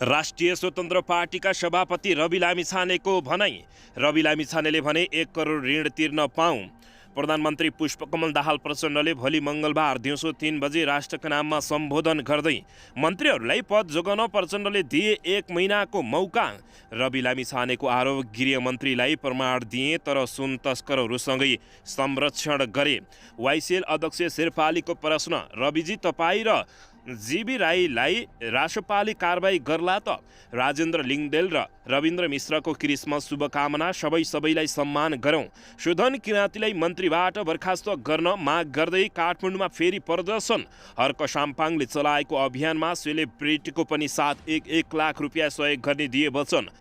राष्ट्रिय स्वतन्त्र पार्टीका सभापति रवि लामिछानेको भनाई। रवि लामिछानेले भने 1 करोड ऋण तिर्न पाऊँ। प्रधानमन्त्री पुष्पकमल दाहाल प्रचण्डले भोलि मङ्गलबार दिउँसो 3 बजे राष्ट्रका नाममा सम्बोधन गर्दै मन्त्रीहरूलाई पद जोगाउन प्रचण्डले दिए 1 महिनाको मौका। रवि लामिछानेको आरोप गृहमन्त्रीलाई प्रमाण दिए तर सुन तस्करहरूसँगै संरक्षण गरे। वाइसिएल अध्यक्ष शेर्पालीको प्रश्न, रविजी तपाईँ र जीबी राईलाई राष्ट्रपालले कारबाही गर्ला त? राजेन्द्र लिङ्गदेल र रविन्द्र मिश्रको क्रिसमस शुभकामना। सबैलाई सम्मान गरौँ। शोधन किराँतीलाई मन्त्रीबाट बर्खास्त गर्न माग गर्दै काठमाडौँमा फेरि प्रदर्शन। हर्क साम्पाङले चलाएको अभियानमा सेलिब्रिटीको पनि साथ 1 लाख रुपियाँ सहयोग गर्ने दिए वचन।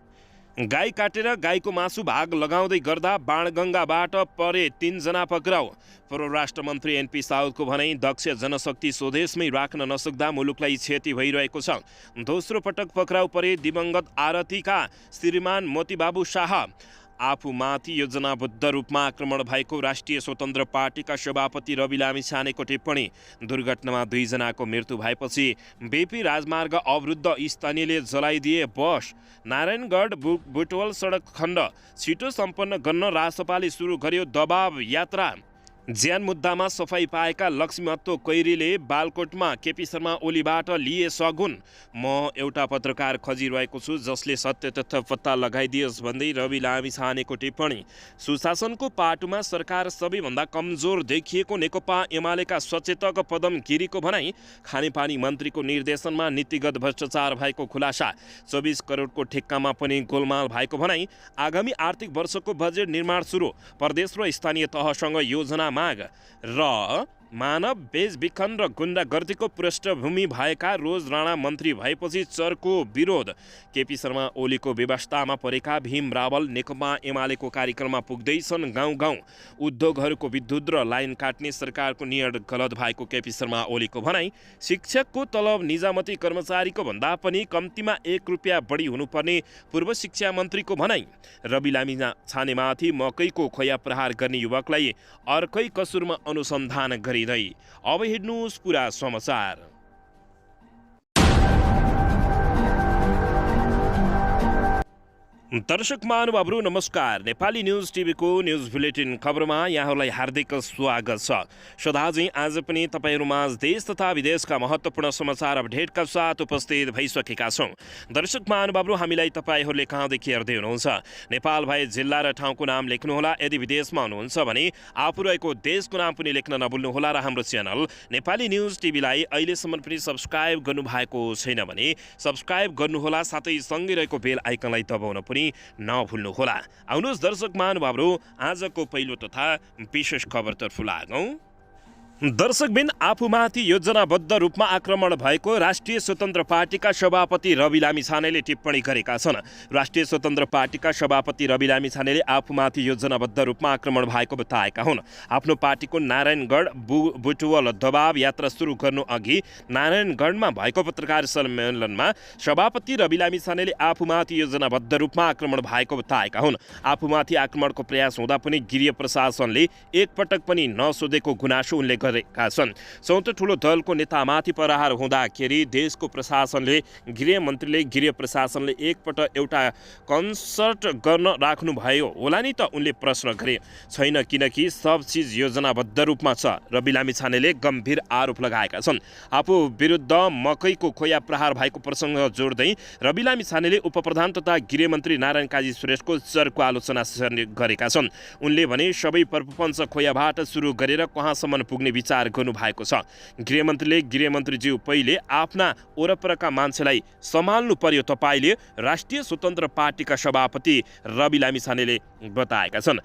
गाई काटेर गाईको मासु भाग लगाउँदै गर्दा बाणगङ्गाबाट परे 3 जना पक्राउ। परराष्ट्र मन्त्री एनपी साउदको भनाई, दक्ष जनशक्ति स्वदेशमै राख्न नसक्दा मुलुकलाई क्षति भइरहेको छ। दोस्रो पटक पक्राउ परे दिवंगत आरतीका श्रीमान मोतीबाबु शाह। आफूमाथि योजनाबद्ध रूपमा आक्रमण भएको राष्ट्रिय स्वतन्त्र पार्टीका सभापति रवि लामिछानेको टिप्पणी। दुर्घटनामा 2 जनाको मृत्यु भएपछि बेपी राजमार्ग अवरुद्ध, स्थानीयले जलाइदिए बस। नारायणगढ बुटवल सडक खण्ड छिटो सम्पन्न गर्न राजसभाले सुरु गर्यो दबाव यात्रा। ज्यान मुद्दामा सफाई पाएका लक्ष्मीमत्तो कैरीले बालकोटमा केपी शर्मा ओलीबाट लिए सगुन। म एउटा पत्रकार खोजिरहेको छु जसले सत्य तथ्य पत्ता लगाइदियोस् भन्दै रवि लामिछानेको टिप्पणी। सुशासनको पाटोमा सरकार सबैभन्दा कमजोर देखिएको नेकपा एमालेका सचेतक पदम गिरीको भनाई। खानेपानी मन्त्रीको निर्देशनमा नीतिगत भ्रष्टाचार भएको खुलासा। 24 करोडको ठेक्कामा पनि गोलमाल भएको भनाई। आगामी आर्थिक वर्षको बजेट निर्माण सुरु। प्रदेश र स्थानीय तहसँग योजना माग र मानव बेचबिखन र गुण्डागर्दीको पृष्ठभूमि भएका रोज राणा मन्त्री भएपछि चर्को विरोध। केपी शर्मा ओलीको व्यवस्थामा परेका भीम रावल नेकपा एमालेको कार्यक्रममा पुग्दैछन् गाउँ गाउँ। उद्योगहरूको विद्युत र लाइन काट्ने सरकारको निर्णय गलत भएको केपी शर्मा ओलीको भनाई। शिक्षकको तलब निजामती कर्मचारीको भन्दा पनि कम्तीमा 1 रुपियाँ बढी हुनुपर्ने पूर्व शिक्षा मन्त्रीको भनाई। रवि लामिछानेमाथि मकैको खोया प्रहार गर्ने युवकलाई अर्कै कसुरमा अनुसन्धान गरी। अब हेर्नुहोस् पुरा समाचार। दर्शक महानुभावहरू नमस्कार। नेपाली न्युज टिभीको न्युज बुलेटिन खबरमा यहाँहरूलाई हार्दिक स्वागत छ। सदाझै आज पनि तपाईँहरूमाझ देश तथा विदेशका महत्त्वपूर्ण समाचार अपडेटका साथ उपस्थित भइसकेका छौँ। दर्शक महानुभावहरू, हामीलाई तपाईँहरूले कहाँदेखि हेर्दै हुनुहुन्छ? नेपाल भए जिल्ला र ठाउँको नाम लेख्नुहोला। यदि विदेशमा हुनुहुन्छ भने आफू रहेको देशको नाम पनि लेख्न नभुल्नुहोला र हाम्रो च्यानल नेपाली न्युज टिभीलाई अहिलेसम्म पनि सब्सक्राइब गर्नुभएको छैन भने सब्सक्राइब गर्नुहोला, साथै सँगै रहेको बेल आइकनलाई दबाउन पनि नभुल्नुहोला। आउनुहोस् दर्शक महानुभावहरू, आजको पहिलो तथा विशेष खबरतर्फ लागौँ। दर्शकबिन, आफूमाथि योजनाबद्ध रूपमा आक्रमण भएको राष्ट्रिय स्वतन्त्र पार्टीका सभापति रवि लामिछानेले टिप्पणी गरेका छन्। राष्ट्रिय स्वतन्त्र पार्टीका सभापति रवि लामिछानेले आफूमाथि योजनाबद्ध रूपमा आक्रमण भएको बताएका हुन्। आफ्नो पार्टीको नारायणगढ बुटवल दबाव यात्रा सुरु गर्नु अघि नारायणगढमा भएको पत्रकार सम्मेलनमा सभापति रवि लामिछानेले आफूमाथि योजनाबद्ध रूपमा आक्रमण भएको बताएका हुन्। आफूमाथि आक्रमणको प्रयास हुँदा पनि गृह प्रशासनले एकपटक पनि नसोधेको गुनासो उनले गरेका छन्। चौथो ठुलो दलको नेतामाथि प्रहार हुँदाखेरि देशको प्रशासनले गृह प्रशासनले एकपटक एउटा कन्सर्ट गर्न राख्नुभयो होला नि त, उनले प्रश्न गरे। छैन, किनकि सब चिज योजनाबद्ध रूपमा छ, रवि लामिछानेले गम्भीर आरोप लगाएका छन्। आफू विरुद्ध मकैको खोया प्रहार भएको प्रसङ्ग जोड्दै रवि लामिछानेले उपप्रधान तथा गृहमन्त्री नारायण काजी श्रेष्ठको चर्को आलोचना गरेका छन्। उनले भने सबै प्रपञ्च खोयाबाट सुरु गरेर कहाँसम्म पुग्ने विचार गर्नुभएको छ। गृहमन्त्रीले, गृहमन्त्रीज्यू पहिले आफ्ना वरपरका मान्छेलाई सम्हाल्नु पर्यो, तपाईँले राष्ट्रिय स्वतन्त्र पार्टीका सभापति रवि लामिछानेले बताएका छन्।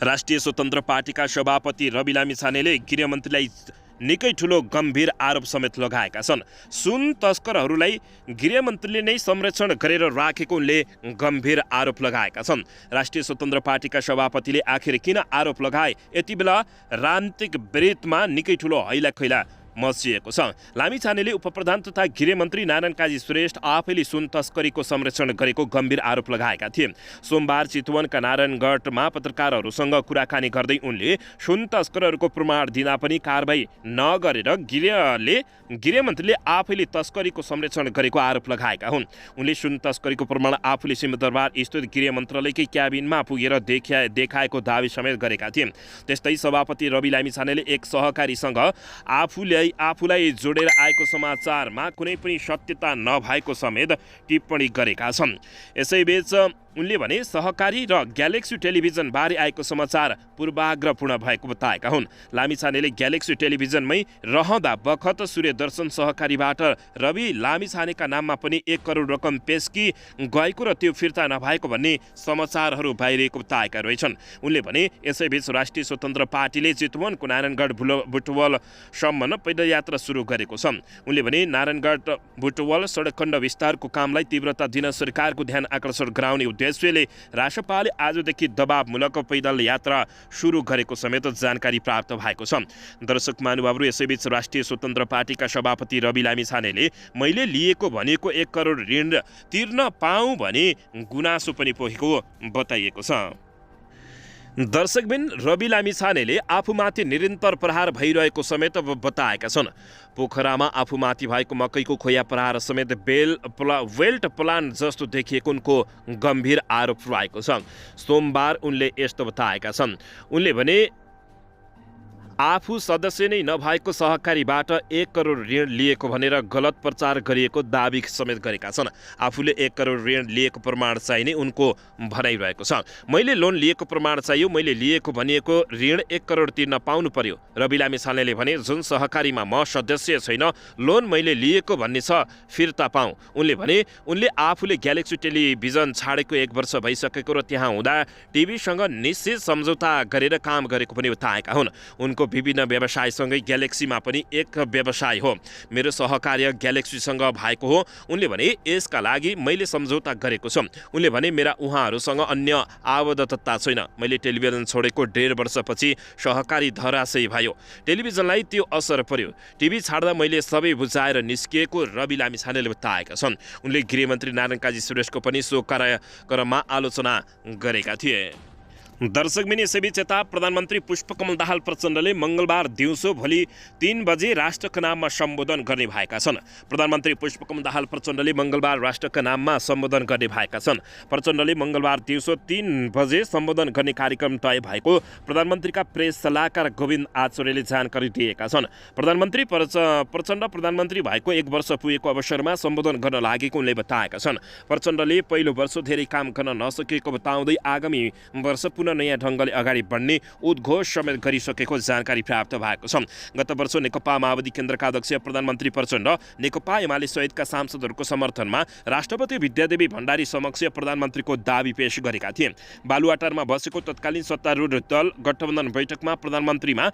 राष्ट्रिय स्वतन्त्र पार्टीका सभापति रवि लामिछानेले गृहमन्त्रीलाई निकै ठुलो गम्भीर आरोप समेत लगाएका छन्। सुन तस्करहरूलाई गृहमन्त्रीले नै संरक्षण गरेर राखेको उनले गम्भीर आरोप लगाएका छन्। राष्ट्रिय स्वतन्त्र पार्टीका सभापतिले आखिर किन आरोप लगाए? यति बेला राजनीतिक वृत्तमा निकै ठुलो हैलाखैला मचिएको छ। लामिछानेले उपप्रधान तथा गृहमन्त्री नारायण काजी श्रेष्ठ आफैले सुन तस्करीको संरक्षण गरेको गम्भीर आरोप लगाएका थिए। सोमबार चितवनका नारायणगढमा पत्रकारहरूसँग कुराकानी गर्दै उनले सुन तस्करहरूको प्रमाण दिँदा पनि कारबाही नगरेर गृहमन्त्रीले आफैले तस्करीको संरक्षण गरेको आरोप लगाएका हुन्। उनले सुन तस्करीको प्रमाण आफूले सिंहदरबार स्थित गृह मन्त्रालयकै क्याबिनमा पुगेर देखाएको दावी समेत गरेका थिए। त्यस्तै सभापति रवि लामिछानेले एक सहकारीसँग आफूलाई जोडेर आएको समाचारमा कुनै पनि सत्यता नभएको समेत टिप्पणी गरेका छन्। यसैबीच उनले भने सहकारी र ग्यालेक्सी टेलिभिजन बारे आएको समाचार पूर्वाग्रहपूर्ण भएको बताएका हुन्। लामिछानेले ग्यालेक्सी टेलिभिजनमै रहँदा बखत सूर्यदर्शन सहकारीबाट रवि लामिछानेका नाममा पनि 1 करोड रकम पेस्की गएको र त्यो फिर्ता नभएको भन्ने समाचारहरू बाहिरिएको बताएका रहेछन्। उनले भने यसैबीच राष्ट्रिय स्वतन्त्र पार्टीले चितवनको नारायणगढ बुटवलसम्म पैदयात्रा सुरु गरेको छ। उनले भने नारायणगढ बुटवल सडक खण्ड विस्तारको कामलाई तीव्रता दिन सरकारको ध्यान आकर्षण गराउने उद्देश्यले राष्ट्रपालले आजदेखि दबावमूलक पैदल यात्रा सुरु गरेको समेत जानकारी प्राप्त भएको छ। दर्शक महानुभावहरू, यसैबीच राष्ट्रिय स्वतन्त्र पार्टीका सभापति रवि लामिछानेले मैले लिएको भनेको 1 करोड ऋण तिर्न पाऊँ भने गुनासो पनि पोखेको बताइएको छ। दर्शकबिन, रवि लामिछानेले आफूमाथि निरन्तर प्रहार भइरहेको समेत बताएका छन्। पोखरामा आफूमाथि भएको मकैको खोया प्रहार समेत वेल्ट प्लान जस्तो देखिएको उनको गम्भीर आरोप रहेको छ। सोमबार उनले यस्तो बताएका छन्। उनले भने आफू सदस्य नै नभएको सहकारीबाट 1 करोड ऋण लिएको भनेर गलत प्रचार गरिएको दावी समेत गरेका छन्। आफूले 1 करोड ऋण लिएको प्रमाण चाहिने उनको भनाइरहेको छ। मैले लोन लिएको प्रमाण चाहियो, मैले लिएको भनिएको ऋण 1 करोड तिर्न पाउनु पर्यो। रवि लामिछानेले भने जुन सहकारीमा म सदस्य छैन, लोन मैले लिएको भन्ने छ, फिर्ता पाऊँ। उनले भने उनले आफूले ग्यालेक्सी टेलिभिजन छाडेको 1 वर्ष भइसकेको र त्यहाँ हुँदा टिभीसँग निश्चित सम्झौता गरेर काम गरेको पनि बताएका हुन्। उनको विभिन्न व्यवसायसँगै ग्यालेक्सीमा पनि एक व्यवसाय हो। मेरो सहकार्य ग्यालेक्सीसँग भएको हो। उनले भने यसका लागि मैले सम्झौता गरेको छु। उनले भने मेरा उहाँहरूसँग अन्य आबद्धता छैन। मैले टेलिभिजन छोडेको 1.5 वर्षपछि सहकारी धराशयी भयो। टेलिभिजनलाई त्यो असर पर्यो। टिभी छाड्दा मैले सबै बुझाएर निस्किएको रवि लामिछानेले बताएका छन्। उनले गृहमन्त्री नारायण काजी श्रेष्ठको पनि सो कार्यक्रममा आलोचना गरेका थिए। दर्शकबिन, यसैबीच यता प्रधानमन्त्री पुष्पकमल दाहाल प्रचण्डले मंगलबार दिउँसो भोलि 3 बजे राष्ट्रका नाममा सम्बोधन गर्ने भएका छन्। प्रधानमन्त्री पुष्पकमल दाहाल प्रचण्डले मंगलबार राष्ट्रका नाममा सम्बोधन गर्ने भएका छन्। प्रचण्डले मंगलबार दिउँसो 3 बजे सम्बोधन गर्ने कार्यक्रम तय भएको प्रधानमन्त्रीका प्रेस सल्लाहकार गोविन्द आचार्यले जानकारी दिएका छन्। प्रधानमन्त्री प्रचण्ड प्रधानमन्त्री भएको 1 वर्ष पुगेको अवसरमा सम्बोधन गर्न लागेको उनले बताएका छन्। प्रचण्डले पहिलो वर्ष धेरै काम गर्न नसकेको बताउँदै आगामी वर्ष नयाँ ढङ्गले अगाडि बढ्ने उद्घोष समेत गरिसकेको जानकारी प्राप्त भएको छ। गत वर्ष नेकपा माओवादी केन्द्रका अध्यक्ष प्रधानमन्त्री प्रचण्ड नेकपा एमाले सहितका सांसदहरूको समर्थनमा राष्ट्रपति विद्यादेवी भण्डारी समक्ष प्रधानमन्त्रीको दाबी पेश गरेका थिए। बालुवाटारमा बसेको तत्कालीन सत्तारूढ दल गठबन्धन बैठकमा प्रधानमन्त्रीमा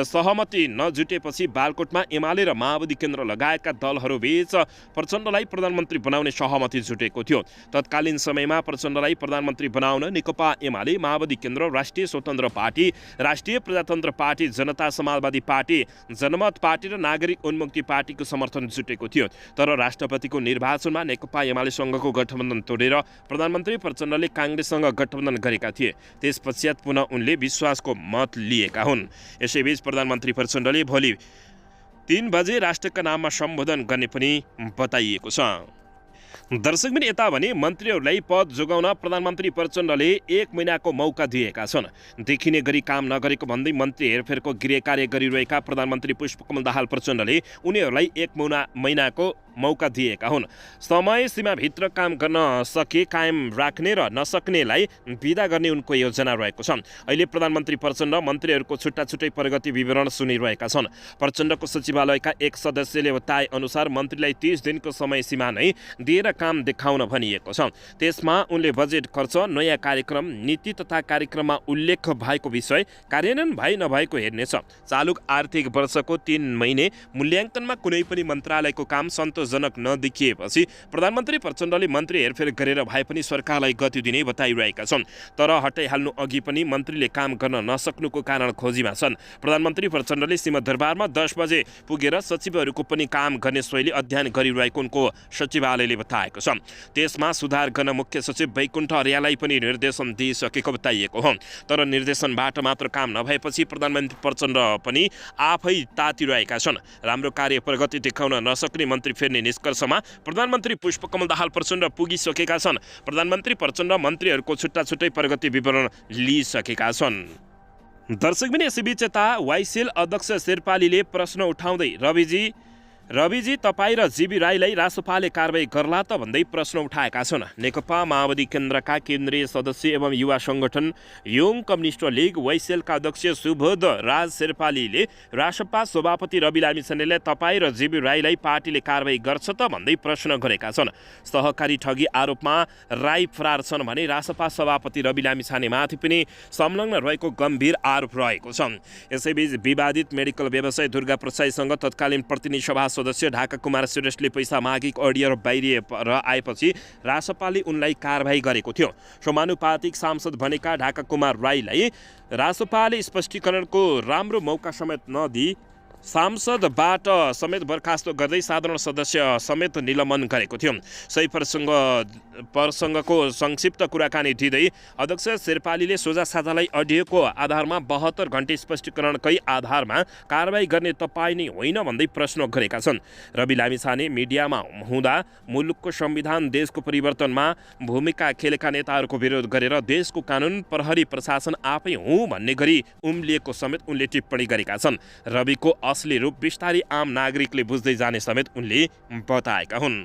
सहमति नजुटेपछि बालकोटमा एमाले र माओवादी केन्द्र लगायतका दलहरूबीच प्रचण्डलाई प्रधानमन्त्री बनाउने सहमति जुटेको थियो। तत्कालीन समयमा प्रचण्डलाई प्रधानमन्त्री बनाउन नेकपा एमाले, माओवादी केन्द्र, राष्ट्रिय स्वतन्त्र पार्टी, राष्ट्रिय प्रजातन्त्र पार्टी, जनता समाजवादी पार्टी, जनमत पार्टी र नागरिक उन्मुक्ति पार्टीको समर्थन जुटेको थियो। तर राष्ट्रपतिको निर्वाचनमा नेकपा एमालेसँगको गठबन्धन तोडेर प्रधानमन्त्री प्रचण्डले काङ्ग्रेससँग गठबन्धन गरेका थिए। त्यसपश्चात पुनः उनले विश्वासको मत लिएका हुन्। यसैबीच प्रधानमन्त्री प्रचण्डले भोलि 3 बजे राष्ट्रका नाममा सम्बोधन गर्ने पनि बताइएको छ। दर्शकबिन, यता भने मन्त्रीहरूलाई पद जोगाउन प्रधानमन्त्री प्रचण्डले 1 महिनाको मौका दिएका छन्। देखिने गरी काम नगरेको भन्दै मन्त्री हेरफेरको गृह कार्य गरिरहेका प्रधानमन्त्री पुष्पकमल दाहाल प्रचण्डले उनीहरूलाई 1 महिनाको मौका दिएका हुन्। समय सीमाभित्र काम गर्न सके कायम राख्ने र नसक्नेलाई बिदा गर्ने उनको योजना रहेको छ। अहिले प्रधानमन्त्री प्रचण्ड मन्त्रीहरूको छुट्टा छुट्टै प्रगति विवरण सुनिरहेका छन्। प्रचण्डको सचिवालयका एक सदस्यले बताए अनुसार मन्त्रीलाई 30 दिनको समय सीमा नै दिएर काम देखाउन भनिएको छ। त्यसमा उनले बजेट खर्च, नयाँ कार्यक्रम, नीति तथा कार्यक्रममा उल्लेख भएको विषय कार्यान्वयन भए नभएको हेर्नेछ। चालू आर्थिक वर्षको 3 महिने मूल्याङ्कनमा कुनै पनि मन्त्रालयको काम सन्तोषजनक नदेखिएपछि प्रधानमन्त्री प्रचण्डले मन्त्री हेरफेर गरेर भए पनि सरकारलाई गति दिने बताइरहेका छन्। तर हटाइहाल्नु अघि पनि मन्त्रीले काम गर्न नसक्नुको कारण खोजीमा छन्। प्रधानमन्त्री प्रचण्डले सिंहदरबारमा 10 बजे पुगेर सचिवहरूको पनि काम गर्ने शैली अध्ययन गरिरहेको उनको सचिवालयले बताएको छ। त्यसमा सुधार गर्न मुख्य सचिव वैकुण्ठ अर्याललाई पनि निर्देशन दिइसकेको बताइएको हो। तर निर्देशनबाट मात्र काम नभएपछि प्रधानमन्त्री प्रचण्ड पनि आफै तातिरहेका छन्। राम्रो कार्य प्रगति देखाउन नसक्ने मन्त्री फेर्ने निष्कर्षमा प्रधानमन्त्री पुष्पकमल दाहाल प्रचण्ड पुगिसकेका छन्। प्रधानमन्त्री प्रचण्ड मन्त्रीहरूको छुट्टा छुट्टै प्रगति विवरण लिइसकेका छन्। दर्शकबिन यसैबीच यता वाइसेल अध्यक्ष शेर्पालीले प्रश्न उठाउँदै रविजी तपाईँ र जीबी राईलाई रासोपाले कारबाही गर्ला त भन्दै प्रश्न उठाएका छन्। नेकपा माओवादी केन्द्रका केन्द्रीय सदस्य एवं युवा सङ्गठन योङ कम्युनिस्ट लीग वाइसेलका अध्यक्ष सुबोध राज शेर्पालीले रासपा सभापति रवि लामिछानेलाई तपाईँ र जीबी राईलाई पार्टीले कारबाही गर्छ त भन्दै प्रश्न गरेका छन्। सहकारी ठगी आरोपमा राई फरार छन् भने रासपा सभापति रवि लामिछानेमाथि पनि संलग्न रहेको गम्भीर आरोप रहेको छ। यसैबीच विवादित मेडिकल व्यवसायी दुर्गा प्रसाईसँग तत्कालीन प्रतिनिधि सभा सदस्य ढाका कुमार श्रेष्ठले पैसा मागेको अडियो बाहिरिएर आएपछि रासपाले उनलाई कारबाही गरेको थियो। समानुपातिक सांसद बनेका ढाका कुमार राईलाई रासपाले स्पष्टीकरणको राम्रो मौका समेत नदिई सांसदबाट समेत बर्खास्त गर्दै साधारण सदस्य समेत निलम्बन गरेको थियो। सही प्रसङ्गको संक्षिप्त कुराकानी दिँदै अध्यक्ष शेर्पालीले सोझा साझालाई अडियोको आधारमा 72 घण्टे स्पष्टीकरणकै आधारमा कारबाही गर्ने तपाईँ नै होइन भन्दै प्रश्न गरेका छन्। रवि लामिछाने मिडियामा हुँदा मुलुकको संविधान देशको परिवर्तनमा भूमिका खेलेका नेताहरूको विरोध गरेर देशको कानुन प्रहरी प्रशासन आफै हुँ भन्ने गरी उम्लिएको समेत उनले टिप्पणी गरेका छन्। रविको असली रूप बिस्तारै आम नागरिकले बुझ्दै जाने समेत उनले बताएका हुन्।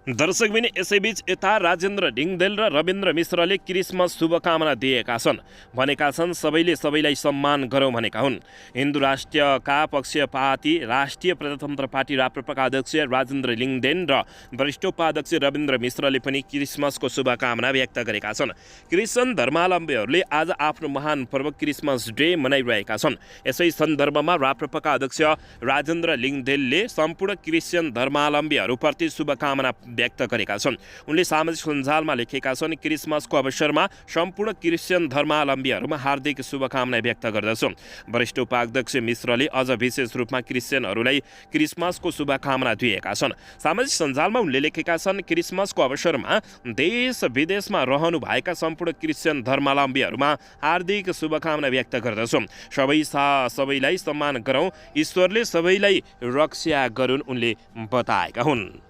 दर्शकबिन यसैबीच यता राजेन्द्र ढिङदेल र रविन्द्र मिश्रले क्रिसमस शुभकामना दिएका छन्। भनेका छन् सबैले सबैलाई सम्मान गरौँ भनेका हुन्। हिन्दू राष्ट्रका पक्षपाती राष्ट्रिय प्रजातन्त्र पार्टी राप्रपाका अध्यक्ष राजेन्द्र लिङदेन र वरिष्ठ उपाध्यक्ष रविन्द्र मिश्रले पनि क्रिसमसको शुभकामना व्यक्त गरेका छन्। क्रिस्चियन धर्मावलम्बीहरूले आज आफ्नो महान पर्व क्रिसमस डे मनाइरहेका छन्। यसै सन्दर्भमा राप्रपाका अध्यक्ष राजेन्द्र लिङदेलले सम्पूर्ण क्रिस्चियन धर्मावलम्बीहरूप्रति शुभकामना व्यक्त गरेका छन्। उनले सामाजिक सञ्जालमा लेखेका छन्, क्रिसमसको अवसरमा सम्पूर्ण क्रिस्चियन धर्मावलम्बीहरूमा हार्दिक शुभकामना व्यक्त गर्दछु। वरिष्ठ उपाध्यक्ष मिश्रले अझ विशेष रूपमा क्रिस्चियनहरूलाई क्रिसमसको शुभकामना दिएका छन्। सामाजिक सञ्जालमा उनले लेखेका छन्, क्रिसमसको अवसरमा देश विदेशमा रहनुभएका सम्पूर्ण क्रिस्चियन धर्मावलम्बीहरूमा हार्दिक शुभकामना व्यक्त गर्दछु। सबैलाई सम्मान गरौँ, ईश्वरले सबैलाई रक्षा गरून् उनले बताएका हुन्।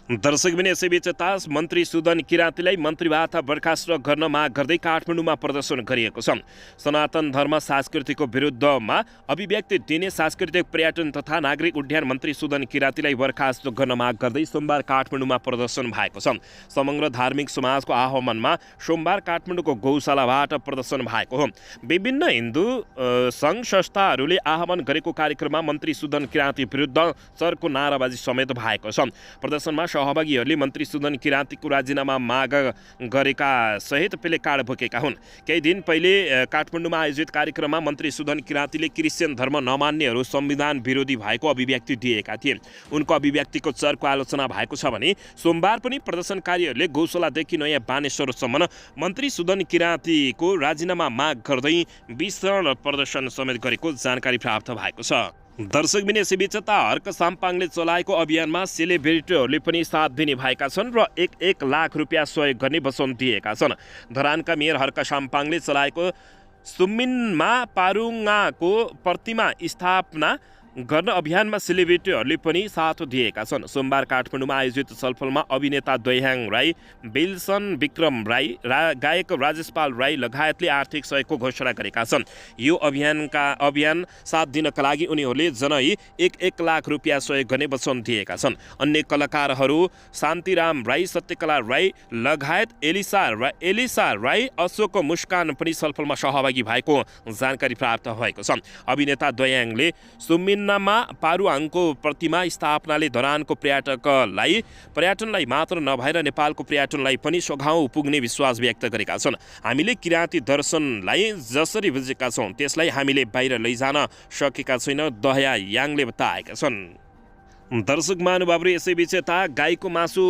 दर्शकबिन यसैबीच तास मन्त्री सुदन किराँतीलाई मन्त्रीबाट बर्खास्त गर्न माग गर्दै काठमाडौँमा प्रदर्शन गरिएको छ। सनातन धर्म संस्कृतिको विरुद्धमा अभिव्यक्ति दिने सांस्कृतिक पर्यटन तथा नागरिक उड्डयन मन्त्री सुदन किराँतीलाई बर्खास्त गर्न माग गर्दै सोमबार काठमाडौँमा प्रदर्शन भएको छ। समग्र धार्मिक समाजको आह्वानमा सोमबार काठमाडौँको गौशालाबाट प्रदर्शन भएको हो। विभिन्न हिन्दू सङ्घ संस्थाहरूले आह्वान गरेको कार्यक्रममा मन्त्री सुदन किराँती विरुद्ध चर्को नाराबाजी समेत भएको छ। प्रदर्शनमा सहभागीहरूले मन्त्री सुदन किराँतीको राजीनामा माग गरेका सहित प्ले कार्ड बोकेका हुन्। केही दिन पहिले काठमाडौँमा आयोजित कार्यक्रममा मन्त्री सुदन किराँतीले क्रिस्चियन धर्म नमान्नेहरू संविधान विरोधी भएको अभिव्यक्ति दिएका थिए। उनको अभिव्यक्तिको चर्को आलोचना भएको छ भने सोमबार पनि प्रदर्शनकारीहरूले गौशालादेखि नयाँ बानेश्वरसम्म मन्त्री सुदन किराँतीको राजीनामा माग गर्दै विशाल प्रदर्शन समेत गरेको जानकारी प्राप्त भएको छ। दर्शकबिन यसैबीच हर्क साम्पाङले चलाएको अभियानमा सेलिब्रिटीहरूले पनि साथ दिने भएका छन् र 1 लाख रुपियाँ सहयोग गर्ने वचन दिएका छन्। धरानका मेयर हर्क साम्पाङले चलाएको सुमिनमा पारुङाको प्रतिमा स्थापना गर्न अभियानमा सेलिब्रिटीहरूले पनि साथ दिएका छन्। सोमबार काठमाडौँमा आयोजित छलफलमा अभिनेता दोयाङ राई, विल्सन विक्रम राई, गायक राजेश पाल राई लगायतले आर्थिक सहयोगको घोषणा गरेका छन्। यो अभियान 7 दिनका लागि उनीहरूले जनै 1 लाख रुपियाँ सहयोग गर्ने वचन दिएका छन्। अन्य कलाकारहरू शान्तिराम राई, सत्यकला राई लगायत एलिसा राई, अशोक मुस्कान पनि छलफलमा सहभागी भएको जानकारी प्राप्त भएको छ। अभिनेता दोयाङले सुमिन पन्नामा पारुआङको प्रतिमा स्थापनाले धरानको पर्यटनलाई मात्र नभएर नेपालको पर्यटनलाई पनि सोघाउ पुग्ने विश्वास व्यक्त गरेका छन्। हामीले किराँती दर्शनलाई जसरी बुझेका छौँ त्यसलाई हामीले बाहिर लैजान सकेका छैनौँ, दहया याङले बताएका छन्। दर्शक महानुभावहरू, यसैबीच यता गाईको मासु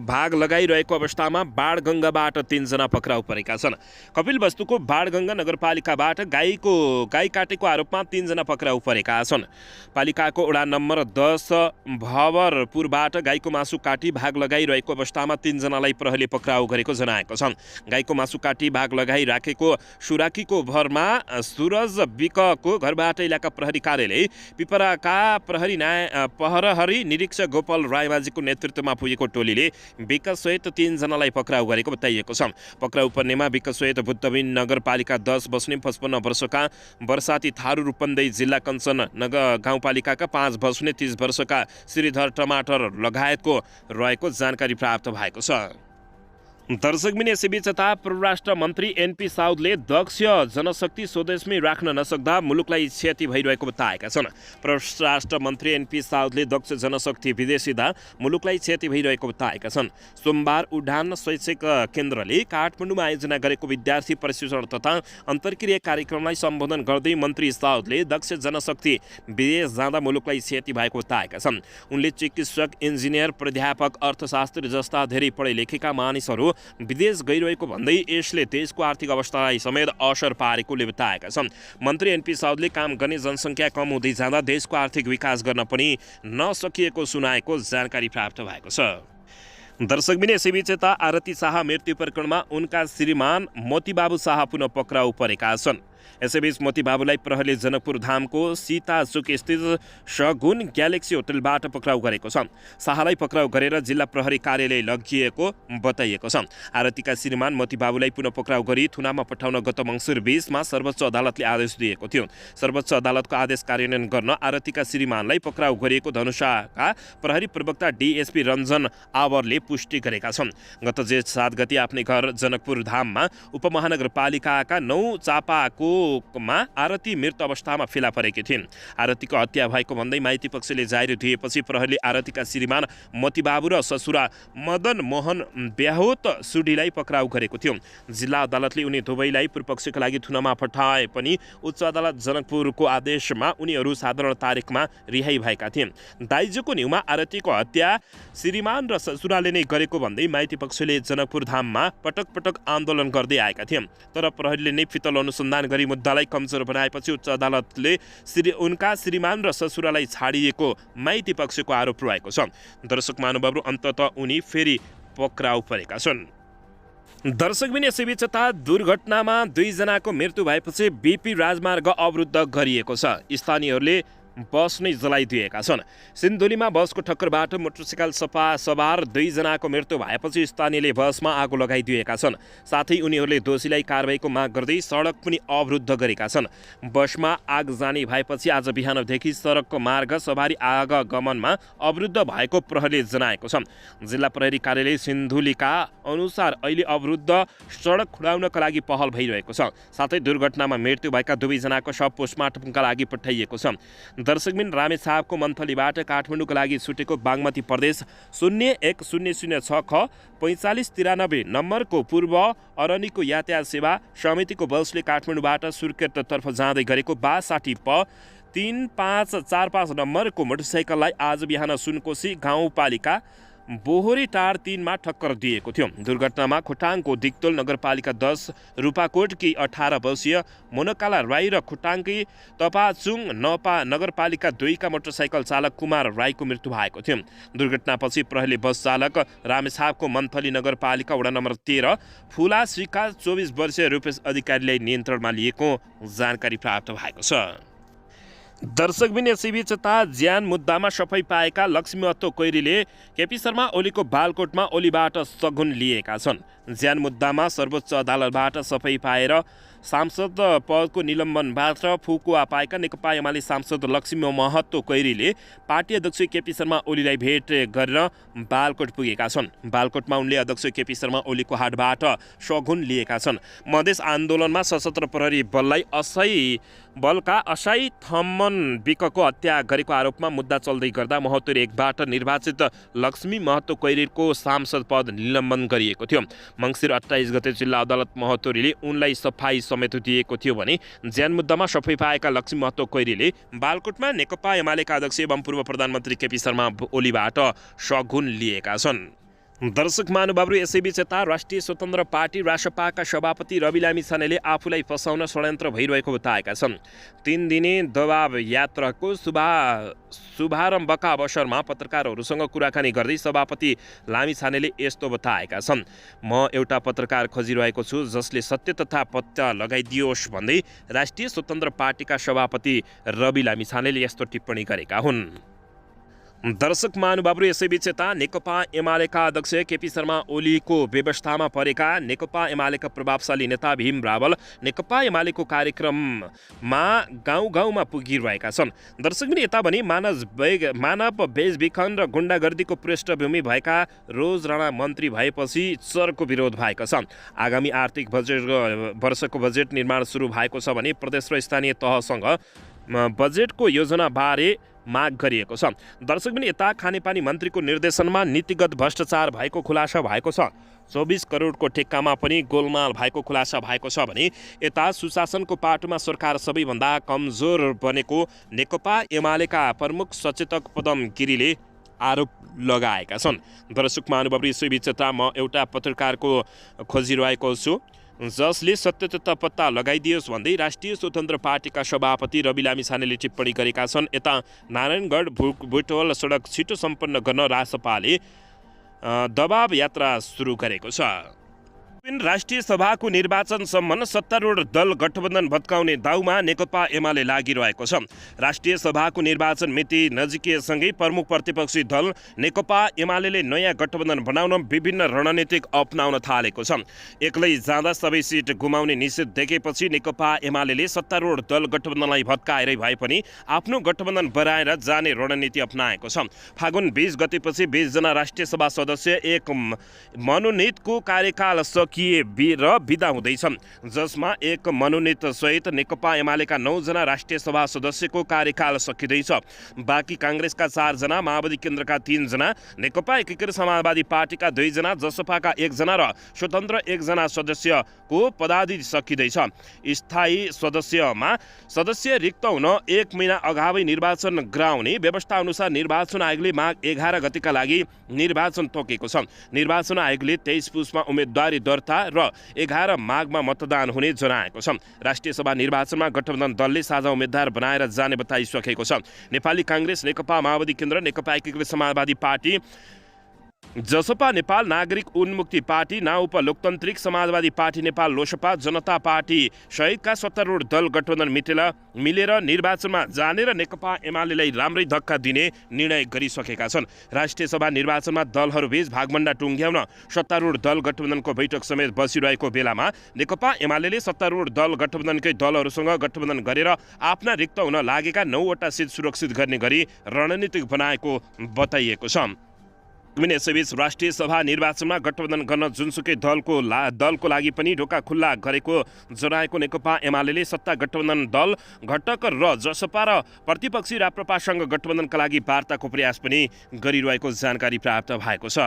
भाग लगाइरहेको अवस्थामा बाणगङ्गाबाट 3 जना पक्राउ परेका छन्। कपिलवस्तुको बाणगङ्गा नगरपालिकाबाट गाई काटेको आरोपमा 3 जना पक्राउ परेका छन्। पालिकाको वडा नम्बर 10 भवरपुरबाट गाईको मासु काटी भाग लगाइरहेको अवस्थामा 3 जनालाई प्रहरीले पक्राउ गरेको जनाएको छ। गाईको मासु काटी भाग लगाइराखेको सुराकीको भरमा सुरज विकको घरबाट इलाका प्रहरी कार्यालय पिपराका प्रहरी निरीक्षक गोपाल रायमाझीको नेतृत्वमा पुगेको टोलीले विकसहित 3 जनालाई पक्राउ गरेको बताइएको छ। पक्राउ पर्नेमा विकसहित बुद्धबिन नगरपालिका 10 बस्ने 55 वर्षका वर्षाती थारू रूपन्देही जिल्ला कञ्चन गाउँपालिकाका 5 बस्ने 30 वर्षका श्रीधर टमाटर लगायतको रहेको जानकारी प्राप्त भएको छ। दर्शकबिन, यसैबीच यता परराष्ट्र मन्त्री एनपी साउदले दक्ष जनशक्ति स्वदेशमै राख्न नसक्दा मुलुकलाई क्षति भइरहेको बताएका छन्। परराष्ट्र मन्त्री एनपी साउदले दक्ष जनशक्ति विदेशिदा मुलुकलाई क्षति भइरहेको बताएका छन्। सोमबार उडान शैक्षिक केन्द्रले काठमाडौँमा आयोजना गरेको विद्यार्थी प्रशिक्षण तथा अन्तर्क्रिया कार्यक्रमलाई सम्बोधन गर्दै मन्त्री साउदले दक्ष जनशक्ति विदेश जाँदा मुलुकलाई क्षति भएको बताएका छन्। उनले चिकित्सक, इन्जिनियर, प्राध्यापक, अर्थशास्त्री जस्ता धेरै पढे लेखेका मानिसहरू विदेश गइरहेको भन्दै यसले देशको आर्थिक अवस्थालाई समेत असर पारेकोले बताएका छन्। मन्त्री एनपी साउदले काम गर्ने जनसङ्ख्या कम हुँदै जाँदा देशको आर्थिक विकास गर्न पनि नसकिएको सुनाएको जानकारी प्राप्त भएको छ। दर्शकबिन, यसैबीच यता आरती शाह मृत्यु प्रकरणमा उनका श्रीमान मोतीबाबु शाह पुनः पक्राउ परेका छन्। यसैबीच मोतीबाबुलाई प्रहरीले जनकपुर धामको सीताचोक स्थित सगुन ग्यालेक्सी होटलबाट पक्राउ गरेको छ। शाहलाई पक्राउ गरेर जिल्ला प्रहरी कार्यालय लगिएको बताइएको छ। आरतीका श्रीमान मोतीबाबुलाई पुनः पक्राउ गरी थुनामा पठाउन गत मङ्सिर 20मा सर्वोच्च अदालतले आदेश दिएको थियो। सर्वोच्च अदालतको आदेश कार्यान्वयन गर्न आरतीका श्रीमानलाई पक्राउ गरिएको धनुषाका प्रहरी प्रवक्ता डिएसपी रञ्जन आवरले पुष्टि गरेका छन्। गत जेठ 7 गते आफ्नै घर जनकपुर धाममा उपमहानगरपालिकाका 9 चापाकोमा आरती मृत अवस्थामा फेला परेकी थिइन्। आरतीको हत्या भएको भन्दै माइती पक्षले जाहेर दिएपछि प्रहरीले आरतीका श्रीमान मोतीबाबु र ससुरा मदन मोहन ब्याहोत सुडीलाई पक्राउ गरेको थियो। जिल्ला अदालतले उनी दुवैलाई पूर्वपक्षका लागि थुनामा पठाए पनि उच्च अदालत जनकपुरको आदेशमा उनीहरू साधारण तारिखमा रिहाई भएका थिए। दाइजोको न्युमा आरतीको हत्या श्रीमान र ससुराले नै गरेको भन्दै माइती पक्षले जनकपुर धाममा पटक पटक आन्दोलन गर्दै आएका थिए। तर प्रहरीले नै फितल अनुसन्धान गरी मुद्दालाई कमजोर बनाएपछि उच्च अदालतले उनका श्रीमान र ससुरालाई छाडिएको माइती पक्षको आरोप रहेको छ। दर्शक महानुभावहरू, अन्ततः उनी फेरि पक्राउ परेका छन्। दर्शकबिन, यसैबीच दुर्घटनामा 2 जनाको मृत्यु भएपछि बीपी राजमार्ग अवरुद्ध गरिएको छ। स्थानीयहरूले बस नै जलाइदिएका छन्। सिन्धुलीमा बसको ठक्करबाट मोटरसाइकल सवार 2 जनाको मृत्यु भएपछि स्थानीयले बसमा आगो लगाइदिएका छन्। साथै उनीहरूले दोषीलाई कारबाहीको माग गर्दै सडक पनि अवरुद्ध गरेका छन्। बसमा आग जाने भएपछि आज बिहानदेखि सडकको मार्ग सवारी आगमनमा अवरुद्ध भएको प्रहरीले जनाएको छ। जिल्ला प्रहरी कार्यालय सिन्धुलीका अनुसार अहिले अवरुद्ध सडक खुलाउनका लागि पहल भइरहेको छ। साथै दुर्घटनामा मृत्यु भएका 2 जनाको शव पोस्टमार्टमका लागि पठाइएको छ। दर्शकबिन, रामेछापको मन्थलीबाट काठमाडौँको लागि छुटेको बागमती प्रदेश 01006 ख 4593 नम्बरको पूर्व अरनीको यातायात सेवा समितिको बसले काठमाडौँबाट सुर्खेततर्फ जाँदै गरेको 62 प 3545 नम्बरको मोटरसाइकललाई आज बिहान सुनकोशी गाउँपालिका बोहरी टार 3 मा ठक्कर दिएको थियो। दुर्घटनामा खोटाङको दिक्तोल नगरपालिका 10 रूपाकोटकी 18 वर्षीय मोनकाला राई र खोटाङकी तपाचुङ नगरपालिका 2 का मोटरसाइकल चालक कुमार राईको मृत्यु भएको थियो। दुर्घटनापछि प्रहरीले बस चालक रामेछापको मन्थली नगरपालिका वडा नम्बर 13 फुलासीका 24 वर्षीय रूपेश अधिकारीलाई नियन्त्रणमा लिएको जानकारी प्राप्त भएको छ। दर्शकबिन, यसैबीच ज्यान मुद्दामा सफाई पाएका लक्ष्मीअत्तो कोइरीले केपी शर्मा ओलीको बालकोटमा ओलीबाट सगुन लिएका छन्। ज्यान मुद्दामा सर्वोच्च अदालतबाट सफाई पाएर सांसद पदको निलम्बनबाट फुकुवा पाएका नेकपा एमाले सांसद लक्ष्मी महतो कैरीले पार्टी अध्यक्ष केपी शर्मा ओलीलाई भेट गरेर बालकोट पुगेका छन्। बालकोटमा उनले अध्यक्ष केपी शर्मा ओलीको हातबाट सगुन लिएका छन्। मधेस आन्दोलनमा सशस्त्र प्रहरी बलका असाई थम्मन विकको हत्या गरेको आरोपमा मुद्दा चल्दै गर्दा महतो एकबाट निर्वाचित लक्ष्मी महतो कैरीको सांसद पद निलम्बन गरिएको थियो। मङ्सिर 28 गते जिल्ला अदालत महतोरीले उनलाई सफाई समेत दिएको थियो भने ज्यान मुद्दामा सफाई पाएका लक्ष्मी महतो कैरीले बालकोटमा नेकपा एमालेका अध्यक्ष एवं पूर्व प्रधानमन्त्री केपी शर्मा ओलीबाट सगुन लिएका छन्। दर्शक महानुभावहरू, यसैबीच यता राष्ट्रिय स्वतन्त्र पार्टी रासपाका सभापति रवि लामिछानेले आफूलाई फसाउन षड्यन्त्र भइरहेको बताएका छन्। 3 दिने दबाव यात्राको शुभारम्भका अवसरमा पत्रकारहरूसँग कुराकानी गर्दै सभापति लामिछानेले यस्तो बताएका छन्। म एउटा पत्रकार खोजिरहेको छु जसले सत्य तथा पत्ता लगाइदियोस् भन्दै राष्ट्रिय स्वतन्त्र पार्टीका सभापति रवि लामिछानेले यस्तो टिप्पणी गरेका हुन्। दर्शक महानुभावहरू, यसैबीच यता नेकपा एमालेका अध्यक्ष केपी शर्मा ओलीको व्यवस्थामा परेका नेकपा एमालेका प्रभावशाली नेता भीम रावल नेकपा एमालेको कार्यक्रममा गाउँ-गाउँमा पुगिरहेका छन्। दर्शक यता भने मानव बेचबिखन र गुण्डागर्दीको पृष्ठभूमि भएका रोज राणा मन्त्री भएपछि चरको विरोध भएको छ। आगामी आर्थिक वर्षको बजेट निर्माण सुरु भएको छ भने प्रदेश र स्थानीय तहसँग बजेटको योजनाबारे माग गरिएको छ। दर्शक पनि यता खानेपानी मन्त्रीको निर्देशनमा नीतिगत भ्रष्टाचार भएको खुलासा भएको छ। 24 करोडको ठेक्कामा पनि गोलमाल भएको खुलासा भएको छ भने यता सुशासनको पाटोमा सरकार सबैभन्दा कमजोर बनेको नेकपा एमालेका प्रमुख सचेतक पदम गिरीले आरोप लगाएका छन्। दर्शक महानुभावहरू, यसैबीच यता म एउटा पत्रकारको खोजिरहेको छु जसले सत्य तथा पत्ता लगाइदियोस् भन्दै राष्ट्रिय स्वतन्त्र पार्टीका सभापति रवि लामिछानेले टिप्पणी गरेका छन्। यता नारायणगढ बुटवल सडक छिटो सम्पन्न गर्न रासपाले दबाव यात्रा सुरु गरेको छ। राष्ट्रिय सभाको निर्वाचनसम्म सत्तारूढ दल गठबन्धन भत्काउने दाउमा नेकपा एमाले लागिरहेको छ। राष्ट्रिय सभाको निर्वाचन मिति नजिकिएसँगै प्रमुख प्रतिपक्षी दल नेकपा एमाले नयाँ गठबन्धन बनाउन विभिन्न रणनीतिक अपनाउन थालेको छ। एक्लै जाँदा सबै सिट गुमाउने निश्चित देखेपछि नेकपा एमाले सत्तारूढ दल गठबन्धनलाई भत्काएरै भए पनि आफ्नो गठबन्धन बढाएर जाने रणनीति अपनाएको छ। फागुन 20 गतेपछि 20 जना राष्ट्रिय सभा सदस्य एक मनोनीतको कार्यकाल र बिदा हुँदैछन्, जसमा एक मनोनीत सहित नेकपा एमालेका 9 जना राष्ट्रिय सभा सदस्यको कार्यकाल सकिँदैछ। बाँकी काङ्ग्रेसका 4 जना, माओवादी केन्द्रका 3 जना, नेकपा एकीकृत समाजवादी पार्टीका 2 जना, जसपाका 1 जना र स्वतन्त्र 1 जना सदस्यको पदावधि सकिँदैछ। स्थायी सदस्य रिक्त हुन 1 महिना अगावै निर्वाचन गराउने व्यवस्था अनुसार निर्वाचन आयोगले माघ 11 गतेका लागि निर्वाचन तोकेको छ। निर्वाचन आयोगले 23 पुसमा उम्मेदवारी दर्ता र 11 माघमा मतदान हुने जनाएको छ। राष्ट्रिय सभा निर्वाचनमा गठबन्धन दलले साझा उम्मेद्वार बनाएर जाने बताइसकेको छ। नेपाली काङ्ग्रेस, नेकपा माओवादी केन्द्र, नेकपा एकीकृत समाजवादी पार्टी, जसपा नेपाल नागरिक उन्मुक्ति पार्टी, नाउपा लोकतान्त्रिक समाजवादी पार्टी नेपाल, लोसपा, जनता पार्टी सहितका सत्तारूढ दल गठबन्धन मिलेर निर्वाचनमा जाने र नेकपा एमालेलाई राम्रै धक्का दिने निर्णय गरिसकेका छन्। राष्ट्रिय सभा निर्वाचनमा दलहरूबीच भागभण्डा टुङ्ग्याउन सत्तारूढ दल गठबन्धनको बैठक समेत बसिरहेको बेलामा नेकपा एमाले सत्तारूढ दल गठबन्धनकै दलहरूसँग गठबन्धन गरेर आफ्ना रिक्त हुन लागेका 9 वटा सिट सुरक्षित गर्ने गरी रणनीतिक बनाएको बताइएको छ। यसैबीच राष्ट्रिय सभा निर्वाचनमा गठबन्धन गर्न जुनसुकै दलको लागि पनि ढोका खुल्ला गरेको जनाएको नेकपा एमाले सत्ता गठबन्धन दल घटक र जसपा र प्रतिपक्षी राप्रपासँग गठबन्धनका लागि वार्ताको प्रयास पनि गरिरहेको जानकारी प्राप्त भएको छ।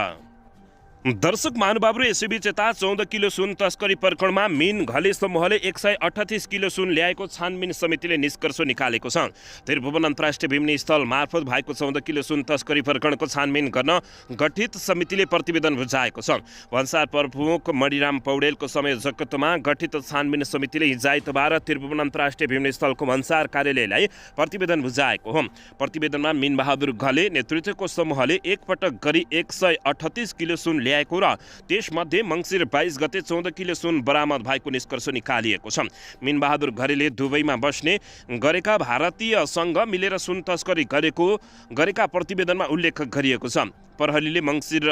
दर्शक महानुभावहरू, यसैबीच यता 14 किलो सुन तस्करी प्रकरणमा मिन घले समूहले 138 किलो सुन ल्याएको छानबिन समितिले निष्कर्ष निकालेको छ। त्रिभुवन अन्तर्राष्ट्रिय विमान स्थल मार्फत भएको 14 किलो सुन तस्करी प्रकरणको छानबिन गर्न गठित समितिले प्रतिवेदन बुझाएको छ। भन्सार प्रमुख मणिराम पौडेलको संयोजकत्वमा गठित छानबिन समितिले हिजो आइतबार त्रिभुवन अन्तर्राष्ट्रिय विमान स्थलको भन्सार कार्यालयलाई प्रतिवेदन बुझाएको हो। प्रतिवेदनमा मिनबहादुर घले नेतृत्वको समूहले एकपटक गरी 138 किलो सुन ल्याएको र त्यसमध्ये मङ्सिर 22 गते 14 किलो सुन बरामद भएको निष्कर्ष निकालिएको छ। मिनबहादुर घरेले दुबईमा बस्ने गरेका भारतीयसँग मिलेर सुन तस्करी गरेका प्रतिवेदनमा उल्लेख गरिएको छ। प्रहरीले मङ्सिर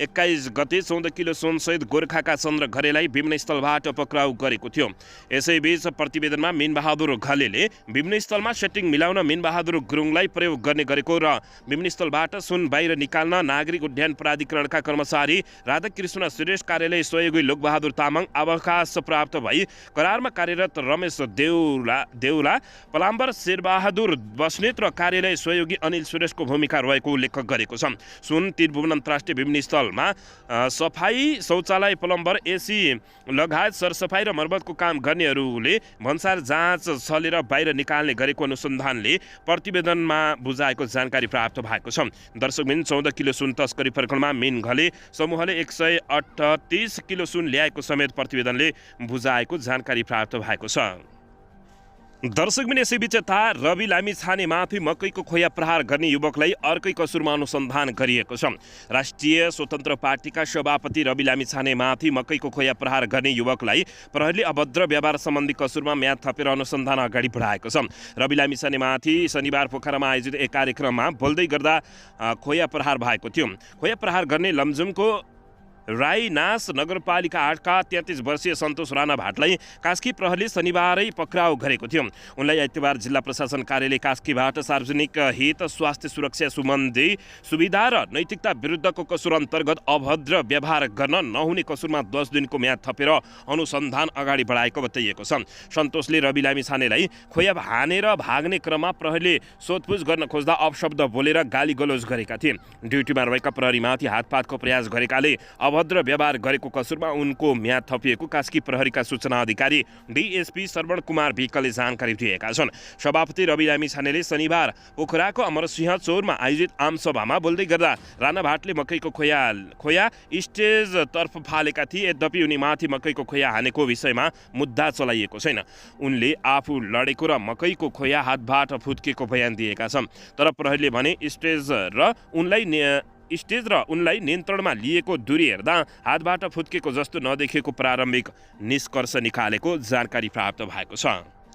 21 गते 14 किलो सुनसहित गोर्खाका चन्द्र घरेलाई विभिन्न स्थलबाट पक्राउ गरेको थियो। यसैबीच प्रतिवेदनमा मीनबहादुर घलेले विभिन्न स्थलमा सेटिङ मिलाउन मीनबहादुर गुरुङलाई प्रयोग गर्ने गरेको र विभिन्न स्थलबाट सुन बाहिर निकाल्न नागरिक उड्डयन प्राधिकरणका कर्मचारी राधाकृष्ण सुरेश कार्यालय सहयोगी लोकबहादुर तामाङ अवकाश प्राप्त भई करारमा कार्यरत रमेश देउला पलाम्बर शेरबहादुर बस्नेत र कार्यालय सहयोगी अनिल सुरेशको भूमिका रहेको उल्लेख गरेको छ। सुन त्रिभुवन अन्तर्राष्ट्रिय विभिन्न स्थलमा सफाई शौचालय प्लम्बर एसी लगायत सरसफाई र मर्मतको काम गर्नेहरूले भन्सार जाँच चलेर बाहिर निकाल्ने गरेको अनुसन्धानले प्रतिवेदनमा बुझाएको जानकारी प्राप्त भएको छ। दर्शकबिन 14 किलो सुन तस्करी प्रकरणमा मीन घले समूहले 138 किलो सुन ल्याएको समेत प्रतिवेदनले बुझाएको जानकारी प्राप्त भएको छ। दर्शकबिन यसैबीच रवि लामिछानेमाथि मकैको खोया प्रहार गर्ने युवकलाई अर्कै कसुरमा अनुसन्धान गरिएको छ। राष्ट्रिय स्वतन्त्र पार्टीका सभापति रवि लामिछानेमाथि मकैको खोया प्रहार गर्ने युवकलाई प्रहरीले अभद्र व्यवहार सम्बन्धी कसुरमा म्याद थपेर अनुसन्धान अगाडि बढाएको छ। रवि लामिछानेमाथि शनिबार पोखरामा आयोजित एक कार्यक्रममा बोल्दै गर्दा खोया प्रहार भएको थियो। खोया प्रहार गर्ने लमजुमको राईनास नगरपालिका 8 का 33 वर्षीय सन्तोष राणा भाटलाई कास्की प्रहरीले शनिबारै पक्राउ गरेको थियो। उनलाई आइतबार जिल्ला प्रशासन कार्यालय कास्कीबाट सार्वजनिक हित स्वास्थ्य सुरक्षा सम्बन्धी सुविधा र नैतिकता विरुद्धको कसुर अन्तर्गत अभद्र व्यवहार गर्न नहुने कसुरमा 10 दिनको म्याद थपेर अनुसन्धान अगाडि बढाएको बताइएको छ। सन्तोषले रवि लामिछानेलाई खोया हानेर भाग्ने क्रममा प्रहरीले सोधपुछ गर्न खोज्दा अपशब्द बोलेर गाली गलौज गरेका थिए। ड्युटीमा रहेका प्रहरीमाथि हातपातको प्रयास गरेकाले अभद्र व्यवहार गरेको कसुरमा उनको म्याद थपिएको कास्की प्रहरीका सूचना अधिकारी डीएसपी श्रवण कुमार विकले जानकारी दिएका छन्। सभापति रवि लामिछानेले शनिबार पोखराको अमरसिंह चौरमा आयोजित आमसभामा बोल्दै गर्दा राणा भाटले मकैको खोया स्टेजतर्फ फालेका थिए। यद्यपि उनीमाथि मकैको खोया हानेको विषयमा मुद्दा चलाइएको छैन। उनले आफू लडेको र मकैको खोया हातबाट फुत्केको बयान दिएका छन्। तर प्रहरीले भने स्टेज र उनलाई नियन्त्रणमा लिएको दूरी हेर्दा हातबाट फुत्केको जस्तो नदेखिएको प्रारम्भिक निष्कर्ष निकालेको जानकारी प्राप्त भएको छ।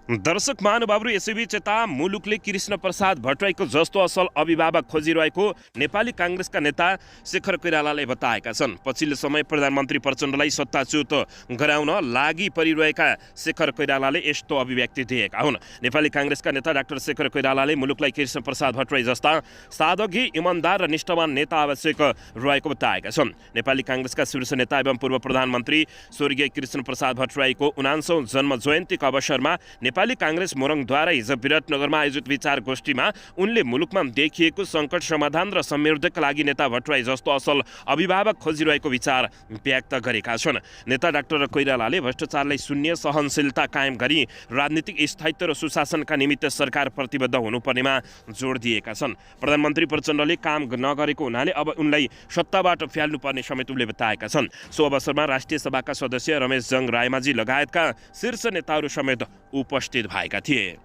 दर्शक महानुभावहरू यसैबीच यता मुलुकले कृष्ण प्रसाद भट्टराईको जस्तो असल अभिभावक खोजिरहेको नेपाली काङ्ग्रेसका नेता शेखर कोइरालाले बताएका छन्। पछिल्लो समय प्रधानमन्त्री प्रचण्डलाई सत्ताच्युत गराउन लागि परिरहेका शेखर कोइरालाले यस्तो अभिव्यक्ति दिएका हुन्। नेपाली काङ्ग्रेसका नेता डाक्टर शेखर कोइरालाले मुलुकलाई कृष्ण प्रसाद भट्टराई जस्ता साधकी इमानदार र निष्ठावान नेता आवश्यक रहेको बताएका छन्। नेपाली काङ्ग्रेसका शीर्ष नेता एवं पूर्व प्रधानमन्त्री स्वर्गीय कृष्ण प्रसाद भट्टराईको 79औं जन्म जयन्तीको अवसरमा नेपाली काङ्ग्रेस मोरङद्वारा हिजो विराटनगरमा आयोजित विचार गोष्ठीमा उनले मुलुकमा देखिएको सङ्कट समाधान र संवर्धनका लागि नेता भट्टराई जस्तो असल अभिभावक खोजिरहेको विचार व्यक्त गरेका छन्। नेता डाक्टर कोइरालाले भ्रष्टाचारलाई शून्य सहनशीलता कायम गरी राजनीतिक स्थायित्व र सुशासनका निमित्त सरकार प्रतिबद्ध हुनुपर्नेमा जोड दिएका छन्। प्रधानमन्त्री प्रचण्डले काम नगरेको हुनाले अब उनलाई सत्ताबाट फ्याल्नुपर्ने समेत उनले बताएका छन्। सो अवसरमा राष्ट्रिय सभाका सदस्य रमेश जङ रायमाझी लगायतका शीर्ष नेताहरू समेत उपस्थित भएका थिए।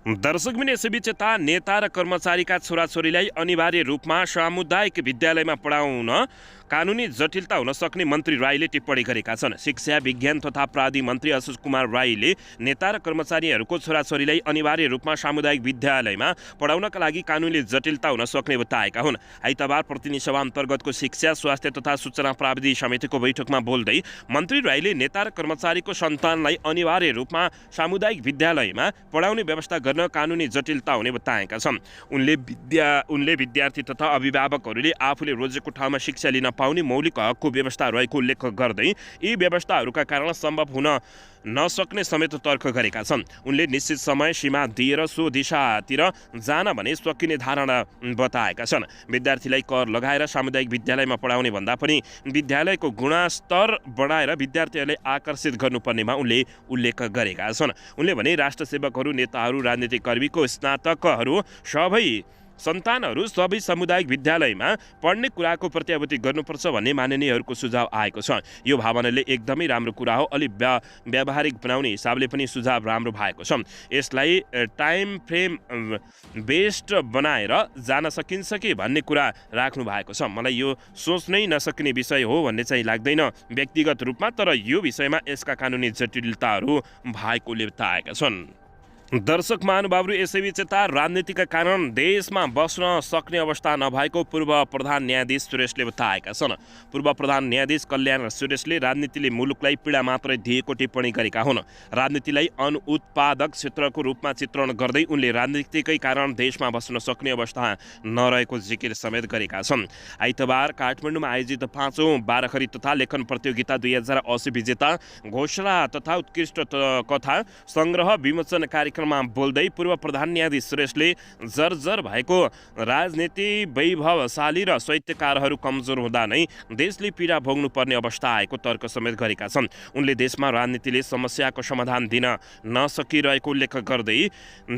दर्शकबिन यसैबीच यता नेता र कर्मचारीका छोराछोरीलाई अनिवार्य रूपमा सामुदायिक विद्यालयमा पढाउन कानुनी जटिलता हुन सक्ने मन्त्री राईले टिप्पणी गरेका छन्। शिक्षा विज्ञान तथा प्रावि मन्त्री अशोक कुमार राईले नेता र कर्मचारीहरूको छोराछोरीलाई अनिवार्य रूपमा सामुदायिक विद्यालयमा पढाउनका लागि कानुनी जटिलता हुन सक्ने बताएका हुन्। आइतबार प्रतिनिधि सभा अन्तर्गतको शिक्षा स्वास्थ्य तथा सूचना प्राविधि समितिको बैठकमा बोल्दै मन्त्री राईले नेता र कर्मचारीको सन्तानलाई अनिवार्य रूपमा सामुदायिक विद्यालयमा पढाउने व्यवस्था गर्न कानुनी जटिलता हुने बताएका छन्। उनले विद्यार्थी तथा अभिभावकहरूले आफूले रोजेको ठाउँमा शिक्षा लिन पाउने मौलिक हकको व्यवस्था रहेको उल्लेख गर्दै यी व्यवस्थाहरूका कारण सम्भव हुन नसक्ने समेत तर्क गरेका छन्। उनले निश्चित समय सीमा दिएर सो दिशातिर जान भने सकिने धारणा बताएका छन्। विद्यार्थीलाई कर लगाएर सामुदायिक विद्यालयमा पढाउने भन्दा पनि विद्यालयको गुणस्तर बढाएर विद्यार्थीहरूलाई आकर्षित गर्नुपर्नेमा उनले उल्लेख गरेका छन्। उनले भने राष्ट्रसेवकहरू नेताहरू राजनीतिक कर्मीको स्नातकहरू सन्तानहरू सबै सामुदायिक विद्यालयमा पढ्ने कुराको प्रत्याभूति गर्नुपर्छ भन्ने माननीयहरूको सुझाव आएको छ। यो भावनाले एकदमै राम्रो कुरा हो। अलि व्यावहारिक बनाउने हिसाबले पनि सुझाव राम्रो भएको छ। यसलाई टाइम फ्रेम बेस्ड बनाएर जान सकिन्छ कि भन्ने कुरा राख्नु भएको छ। मलाई यो सोच्नै नसकिने विषय हो भन्ने चाहिँ लाग्दैन व्यक्तिगत रूपमा, तर यो विषयमा यसका कानुनी जटिलताहरू भएकोले बताएका छन्। दर्शक महानुभावहरू, यसैबीच यता राजनीतिका कारण देशमा बस्न सक्ने अवस्था नभएको पूर्व प्रधान न्यायाधीश सुरेशले बताएका छन्। पूर्व प्रधान न्यायाधीश कल्याण सुरेशले राजनीतिले मुलुकलाई पीडा मात्रै दिएको टिप्पणी गरेका हुन्। राजनीतिलाई अनुत्पादक क्षेत्रको रूपमा चित्रण गर्दै उनले राजनीतिकै कारण देशमा बस्न सक्ने अवस्था नरहेको जिकिर समेत गरेका छन्। आइतबार काठमाडौँमा आयोजित 5औं बाराखरी तथा लेखन प्रतियोगिता 2080 विजेता घोषणा तथा उत्कृष्ट कथा सङ्ग्रह विमोचन कार्यक्रममा बोल्दै पूर्व प्रधान न्यायाधीश सुरेशले जर्जर भएको राजनीति वैभवशाली र साहित्यकारहरू कमजोर हुँदा नै देशले पीडा भोग्नुपर्ने अवस्था आएको तर्क समेत गरेका छन्। उनले देशमा राजनीतिले समस्याको समाधान दिन नसकिरहेको उल्लेख गर्दै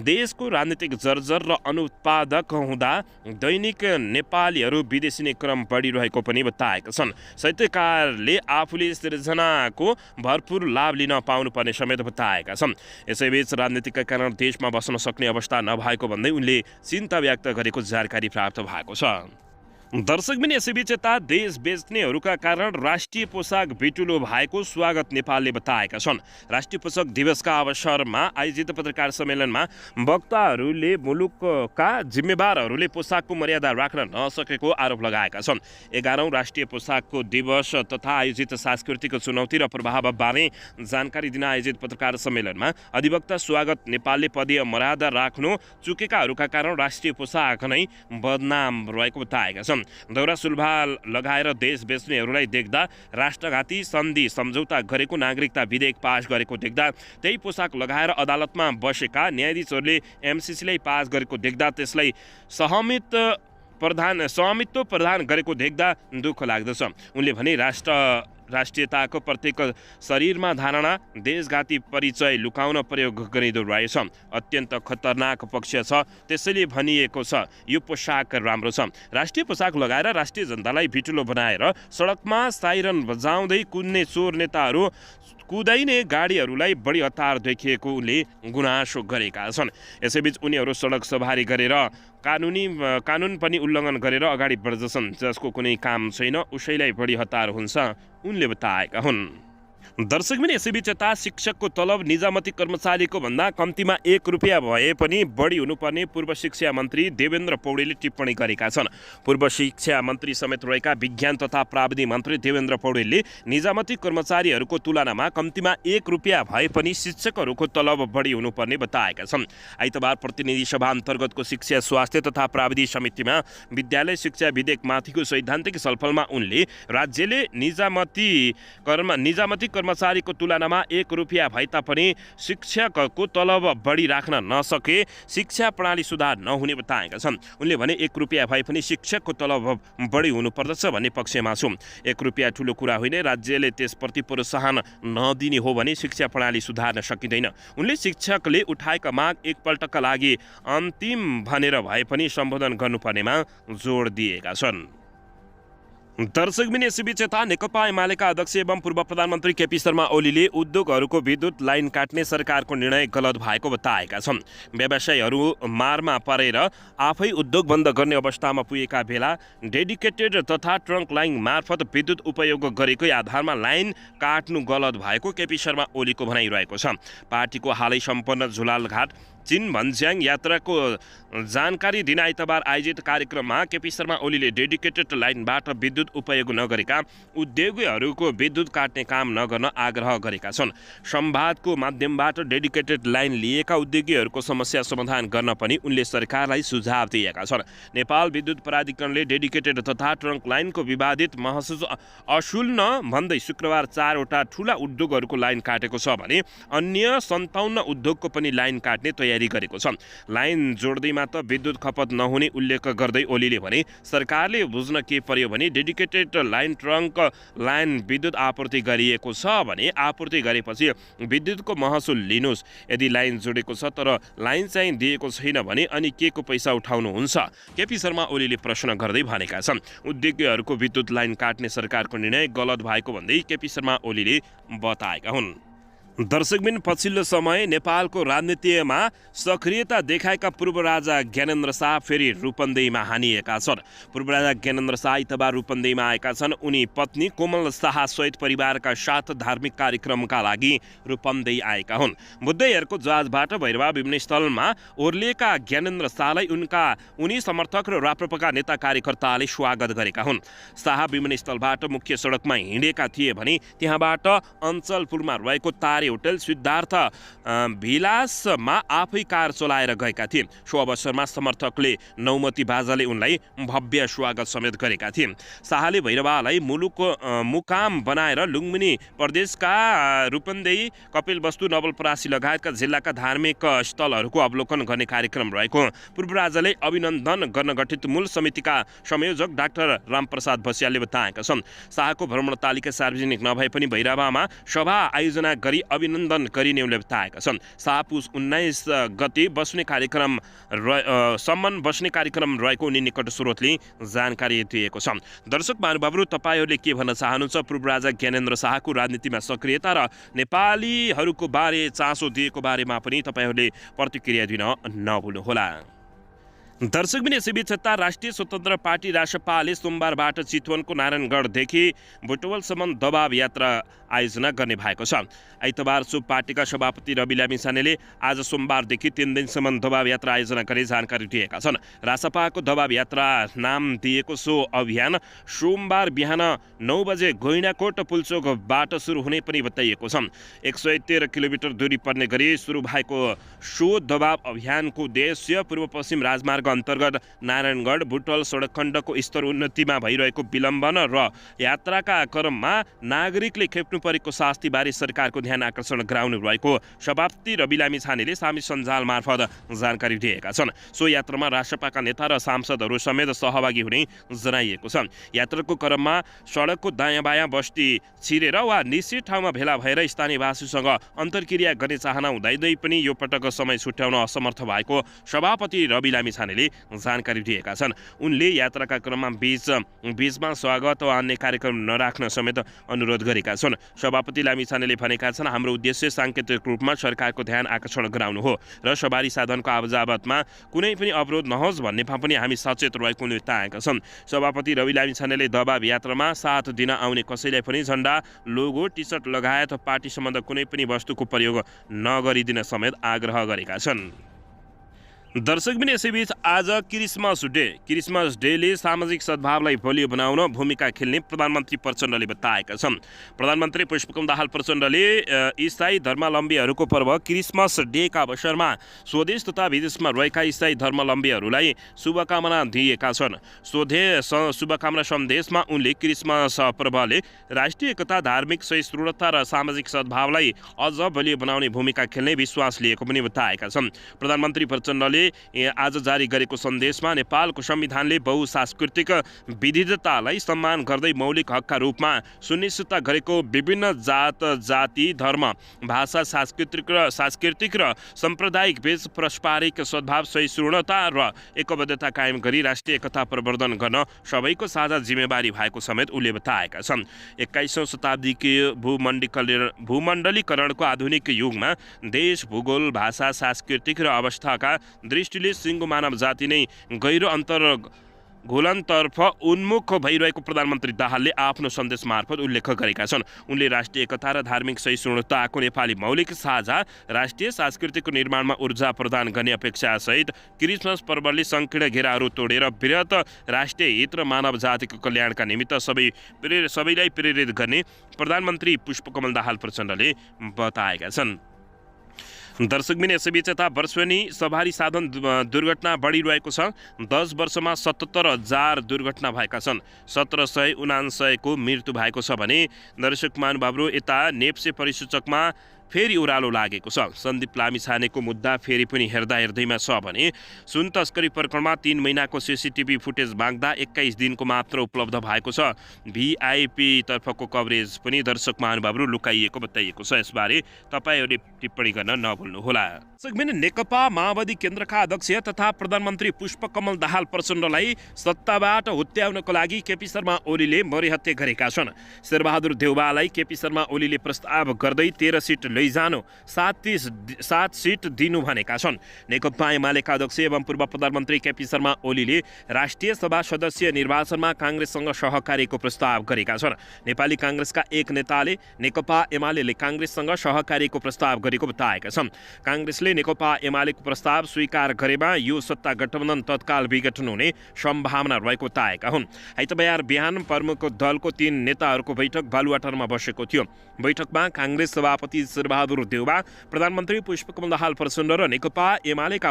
देशको राजनीतिक जर्जर र अनुत्पादक हुँदा दैनिक नेपालीहरू विदेशिने क्रम बढिरहेको पनि बताएका छन्। साहित्यकारले आफूले सृजनाको भरपूर लाभ लिन पाउनुपर्ने समेत बताएका छन्। यसैबीच राजनीतिका कारण देशमा बस्न सक्ने अवस्था नभएको भन्दै उनले चिन्ता व्यक्त गरेको जानकारी प्राप्त भएको छ। दर्शकबिन यसैबीच यता देश बेच्नेहरूका कारण राष्ट्रिय पोसाक बिटुलो भएको स्वागत नेपालले बताएका छन्। राष्ट्रिय पोसाक दिवसका अवसरमा आयोजित पत्रकार सम्मेलनमा वक्ताहरूले मुलुकका जिम्मेवारहरूले पोसाकको मर्यादा राख्न नसकेको आरोप लगाएका छन्। 11औं राष्ट्रिय पोसाकको दिवस तथा आयोजित सांस्कृतिक चुनौती र प्रभावबारे जानकारी दिन आयोजित पत्रकार सम्मेलनमा अधिवक्ता स्वागत नेपालले पदीय मर्यादा राख्नु चुकेकाहरूका कारण राष्ट्रिय पोसाक नै बदनाम रहेको बताएका छन्। दौरा सुलभा लगाएर देश बेच्नेहरूलाई देख्दा राष्ट्रघाती सन्धि सम्झौता गरेको नागरिकता विधेयक पास गरेको देख्दा त्यही पोसाक लगाएर अदालतमा बसेका न्यायाधीशहरूले एमसीसीलाई पास गरेको देख्दा त्यसलाई स्वामित्व प्रदान गरेको देख्दा दुःख लाग्दछ। उनले भने राष्ट्रियताको प्रत्येक शरीरमा धारणा देशघाती परिचय लुकाउन प्रयोग गरिँदो रहेछ। अत्यन्त खतरनाक पक्ष छ। त्यसैले भनिएको छ यो पोसाक राम्रो छ। राष्ट्रिय पोसाक लगाएर राष्ट्रिय जनतालाई बिटुलो बनाएर सडकमा साइरन बजाउँदै कुद्ने चोर नेताहरू कुदाइने गाडीहरूलाई बढी हतार देखिएको उनले गुनासो गरेका छन्। यसैबीच उनीहरू सडक सवारी गरेर कानुन पनि उल्लङ्घन गरेर अगाडि बढ्दछन्। जसको कुनै काम छैन उसैलाई बढी हतार हुन्छ उनले बताएका हुन्। दर्शकबिन यसैबीच यता शिक्षकको तलब निजामती कर्मचारीको भन्दा कम्तीमा 1 रुपियाँ भए पनि बढी हुनुपर्ने पूर्व शिक्षा मन्त्री देवेन्द्र पौडेलले टिप्पणी गरेका छन्। पूर्व शिक्षा मन्त्री समेत रहेका विज्ञान तथा प्राविधिक मन्त्री देवेन्द्र पौडेलले निजामती कर्मचारीहरूको तुलनामा कम्तीमा 1 रुपियाँ भए पनि शिक्षकहरूको तलब बढी हुनुपर्ने बताएका छन्। आइतबार प्रतिनिधि सभा अन्तर्गतको शिक्षा स्वास्थ्य तथा प्राविधिक समितिमा विद्यालय शिक्षा विधेयकमाथिको सैद्धान्तिक छलफलमा उनले राज्यले निजामती कर्मचारीको तुलनामा 1 रुपियाँ भए तापनि शिक्षकको तलब बढी राख्न नसके शिक्षा प्रणाली सुधार नहुने बताएका छन्। उनले भने 1 रुपियाँ भए पनि शिक्षकको तलब बढी हुनुपर्दछ भन्ने पक्षमा छु। 1 रुपियाँ ठुलो कुरा होइन। राज्यले त्यसप्रति प्रोत्साहन नदिने हो भने शिक्षा प्रणाली सुधार्न सकिँदैन। उनले शिक्षकले उठाएका माग एकपल्टका लागि अन्तिम भनेर भए पनि सम्बोधन गर्नुपर्नेमा जोड दिएका छन्। दर्शकबिन यसैबीच यता नेकपा एमालेका अध्यक्ष एवं पूर्व प्रधानमन्त्री केपी शर्मा ओलीले उद्योगहरूको विद्युत लाइन काट्ने सरकारको निर्णय गलत भएको बताएका छन्। व्यवसायीहरू मारमा परेर आफै उद्योग बन्द गर्ने अवस्थामा पुगेका बेला डेडिकेटेड तथा ट्रङ्क लाइन मार्फत विद्युत उपयोग गरेकै आधारमा लाइन काट्नु गलत भएको केपी शर्मा ओलीको भनाइरहेको छ। पार्टीको हालै सम्पन्न झुलालघाट चीन भन्ज्याङ यात्राको जानकारी दिन आइतबार आयोजित कार्यक्रममा केपी शर्मा ओलीले डेडिकेटेड लाइनबाट विद्युत उपयोग नगरेका उद्योगीहरूको विद्युत काट्ने काम नगर्न आग्रह गरेका छन्। संवादको माध्यमबाट डेडिकेटेड लाइन लिएका उद्योगीहरूको समस्या समाधान गर्न पनि उनले सरकारलाई सुझाव दिएका छन्। नेपाल विद्युत प्राधिकरणले डेडिकेटेड तथा ट्रङ्क लाइनको विवादित महसुस असुल्न भन्दै शुक्रबार 4 वटा ठूला उद्योगहरूको लाइन काटेको छ भने अन्य 57 उद्योगको पनि लाइन काट्ने तयारी गरेको छ। लाइन जोड्दैमा त विद्युत खपत नहुने उल्लेख गर्दै ओलीले भने सरकारले बुझ्न के पर्यो भने डेडिकेटेड लाइन ट्रङ्क लाइन विद्युत आपूर्ति गरिएको छ भने आपूर्ति गरेपछि विद्युतको महसुल लिनुहोस्। यदि लाइन जोडेको छ तर लाइन चाहिँ दिएको छैन भने अनि के को पैसा उठाउनुहुन्छ? केपी शर्मा ओलीले प्रश्न गर्दै भनेका छन्। उद्योगीहरूको विद्युत लाइन काट्ने सरकारको निर्णय गलत भएको भन्दै केपी शर्मा ओलीले बताएका हुन्। दर्शकबिन पछिल्लो समय नेपालको राजनीतिमा सक्रियता देखाएका पूर्व राजा ज्ञानेन्द्र शाह फेरि रूपन्देहीमा हानिएका छन्। पूर्व राजा ज्ञानेन्द्र शाह आइतबार रूपन्देहीमा आएका छन्। उनी पत्नी कोमल शाह सहित परिवारका साथ धार्मिक कार्यक्रमका लागि रूपन्देही आएका हुन्। बुद्धयहरूको जहाजबाट भैरवा विमानस्थलमा ओर्लिएका ज्ञानेन्द्र शाहलाई उनी समर्थक र राप्रपाका नेता कार्यकर्ताले स्वागत गरेका हुन्। शाह विमानस्थलबाट मुख्य सडकमा हिँडेका थिए भने त्यहाँबाट अञ्चलपुरमा रहेको तारे होटल सिद्धार्थ भिलासमा आफै कार चलाएर गएका थिए। सो अवसरमा समर्थकले नौमती बाजाले उनलाई भव्य स्वागत समेत गरेका थिए। शाहले भैरवालाई मुकाम बनाएर लुम्बिनी प्रदेशका रूपन्देही, कपिलवस्तु, नवलपरासी लगायतका जिल्लाका धार्मिक स्थलहरूको अवलोकन गर्ने कार्यक्रम रहेको पूर्व राजाले अभिनन्दन गर्न गठित मूल समितिका संयोजक डाक्टर रामप्रसाद बस्यालले बताएका छन्। शाहको भ्रमण तालिका सार्वजनिक नभए पनि भैरवामा सभा आयोजना गरी अभिनन्दन गरिने उनले बताएका छन्। शाह पुस 19 गते बस्ने कार्यक्रम रहेको उनी निकट स्रोतले जानकारी दिएको छ। दर्शक महानुभावहरू, तपाईँहरूले के भन्न चाहनुहुन्छ? पूर्व राजा ज्ञानेन्द्र शाहको राजनीतिमा सक्रियता र नेपालीहरूको बारे चासो दिएको बारेमा पनि तपाईँहरूले प्रतिक्रिया दिन नभुल्नुहोला। दर्शकबिन यसैबीच राष्ट्रिय स्वतन्त्र पार्टी रासपाले सोमबारबाट चितवनको नारायणगढदेखि बुटवलसम्म दबाव यात्रा आयोजना गर्ने भएको छ। आइतबार सो पार्टीका सभापति रवि लामिछानेले आज सोमबारदेखि 3 दिनसम्म दबाव यात्रा आयोजना गर्ने जानकारी दिएका छन्। रासपाको दबाव यात्रा नाम दिएको सो अभियान सोमबार बिहान 9 बजे गोइनाकोट पुल्चोकबाट सुरु हुने पनि बताइएको छ। 113 किलोमिटर दूरी पर्ने गरी सुरु भएको सो दबाव अभियानको उद्देश्य पूर्व पश्चिम राजमार्ग अन्तर्गत नारायणगढ बुटवल सडक खण्डको स्तर उन्नतिमा भइरहेको विलम्बन र यात्राका क्रममा नागरिकले खेप्नु परेको शास्तिबारे सरकारको ध्यान आकर्षण गराउनु रहेको सभापति रवि लामिछानेले सामाजिक सञ्जाल मार्फत जानकारी दिएका छन्। सो यात्रामा राष्ट्रपाका नेता र सांसदहरू समेत सहभागी हुने जनाइएको छ। यात्राको क्रममा सडकको दायाँ बायाँ बस्ती छिरेर वा निश्चित ठाउँमा भेला भएर स्थानीयवासीसँग अन्तर्क्रिया गर्ने चाहना हुँदै पनि यो पटक समय छुट्याउन असमर्थ भएको सभापति रवि लामिछानेले जानकारी दिएका छन्। उनले यात्राका क्रममा बीचमा स्वागत वा अन्य कार्यक्रम नराख्न समेत अनुरोध गरेका छन्। सभापति लामिछानेले भनेका छन्, हाम्रो उद्देश्य सांकेतिक रूपमा सरकारको ध्यान आकर्षण गराउनु हो र सवारी साधनको आवाजावतमा कुनै पनि अवरोध नहोस् भन्नेमा पनि हामी सचेत रहेको उनले बताएका छन्। सभापति रवि लामिछानेले दबाव यात्रामा साथ दिन आउने कसैलाई पनि झण्डा, लोगो, टी सर्ट लगायत पार्टी सम्बन्ध कुनै पनि वस्तुको प्रयोग नगरिदिन समेत आग्रह गरेका छन्। दर्शकबिन यसैबीच आज क्रिसमस डेले सामाजिक सद्भावलाई बलियो बनाउन भूमिका खेल्ने प्रधानमन्त्री प्रचण्डले बताएका छन्। प्रधानमन्त्री पुष्पकमल दाहाल प्रचण्डले इसाई धर्मावलम्बीहरूको पर्व क्रिसमस डेका अवसरमा स्वदेश तथा विदेशमा रहेका इसाई धर्मावलम्बीहरूलाई शुभकामना दिएका छन्। शुभकामना सन्देशमा उनले क्रिसमस पर्वले राष्ट्रिय एकता, धार्मिक सहिष्णुता र सामाजिक सद्भावलाई अझ बलियो बनाउने भूमिका खेल्ने विश्वास लिएको पनि बताएका छन्। प्रधानमन्त्री प्रचण्डले आज जारी गरेको सन्देशमा नेपालको संविधानले बहुसांस्कृतिक विविधतालाई सम्मान गर्दै मौलिक हकका रूपमा सुनिश्चित गरेको विभिन्न जाति, धर्म, भाषा, सांस्कृतिक र साम्प्रदायिक बीच पारस्परिक सद्भाव, सहिष्णुता र एकबद्धता कायम गरी राष्ट्रिय एकता प्रवर्धन गर्न सबैको साझा जिम्मेवारी भएको समेत उनले बताएका छन्। 21औं शताब्दीको भूमण्डलीकरणको आधुनिक युगमा देश, भूगोल, भाषा, सांस्कृतिक र अवस्थाका दृष्टिले सिङ्गो मानव जाति नै गहिरो घोलनतर्फ उन्मुख भइरहेको प्रधानमन्त्री दाहालले आफ्नो सन्देश मार्फत उल्लेख गरेका छन्। उनले राष्ट्रिय एकता र धार्मिक सहिष्णुताको नेपाली मौलिक साझा राष्ट्रिय सांस्कृतिकको निर्माणमा ऊर्जा प्रदान गर्ने अपेक्षासहित क्रिसमस पर्वले सङ्कीर्ण घेराहरू तोडेर बृहत राष्ट्रिय हित र मानव जातिको कल्याणका निमित्त सबैलाई प्रेरित गर्ने प्रधानमन्त्री पुष्पकमल दाहाल प्रचण्डले बताएका छन्। दर्शकबिन यसैबीच वर्षेनी सवारी साधन दुर्घटना बढिरहेको छ। 10 वर्षमा 77,000 दुर्घटना भएका छन्। 1799 को मृत्यु भएको छ भने दर्शक महानुभावहरू नेप्से परिसूचकमा फेरि ओह्रालो लागेको छ। सन्दीप लामिछानेको मुद्दा फेरि पनि हेर्दैमा छ भने सुन तस्करी प्रकरणमा 3 महिनाको सीसीटीभी फुटेज माग्दा 21 दिनको मात्र उपलब्ध भएको छ। भिआइपी तर्फको कभरेज पनि दर्शक महानुभावहरू लुकाइएको बताइएको छ। यसबारे तपाईँहरूले टिप्पणी गर्न नभुल्नुहोला। नेकपा माओवादी केन्द्रका अध्यक्ष तथा प्रधानमन्त्री पुष्पकमल दाहाल प्रचण्डलाई सत्ताबाट हुत्याउनको लागि केपी शर्मा ओलीले मरिहत्ते गरेका छन्। शेरबहादुर देउवालाई केपी शर्मा ओलीले प्रस्ताव गर्दै 13 सिट लैजानु 7 सिट दिनु भनेका छन्। नेकपा एमालेका अध्यक्ष एवं पूर्व प्रधानमन्त्री केपी शर्मा ओलीले राष्ट्रिय सभा सदस्य निर्वाचनमा काङ्ग्रेससँग सहकारीको प्रस्ताव गरेका छन्। नेपाली काङ्ग्रेसका एक नेताले नेकपा एमालेले काङ्ग्रेससँग सहकारीको प्रस्ताव गरेको बताएका छन्। काङ्ग्रेसले नेकपा एमालेको प्रस्ताव स्वीकार गरेमा यो सत्ता गठबन्धन तत्काल विघटन हुने सम्भावना रहेको बताएका हुन्। आइतबार बिहान प्रमुख दलको 3 नेताहरूको बैठक बालुवाटारमा बसेको थियो। बैठकमा काङ्ग्रेस सभापति शेरबहादुर देउबा, प्रधानमन्त्री पुष्पकमल दाहाल प्रचण्ड र नेकपा एमालेका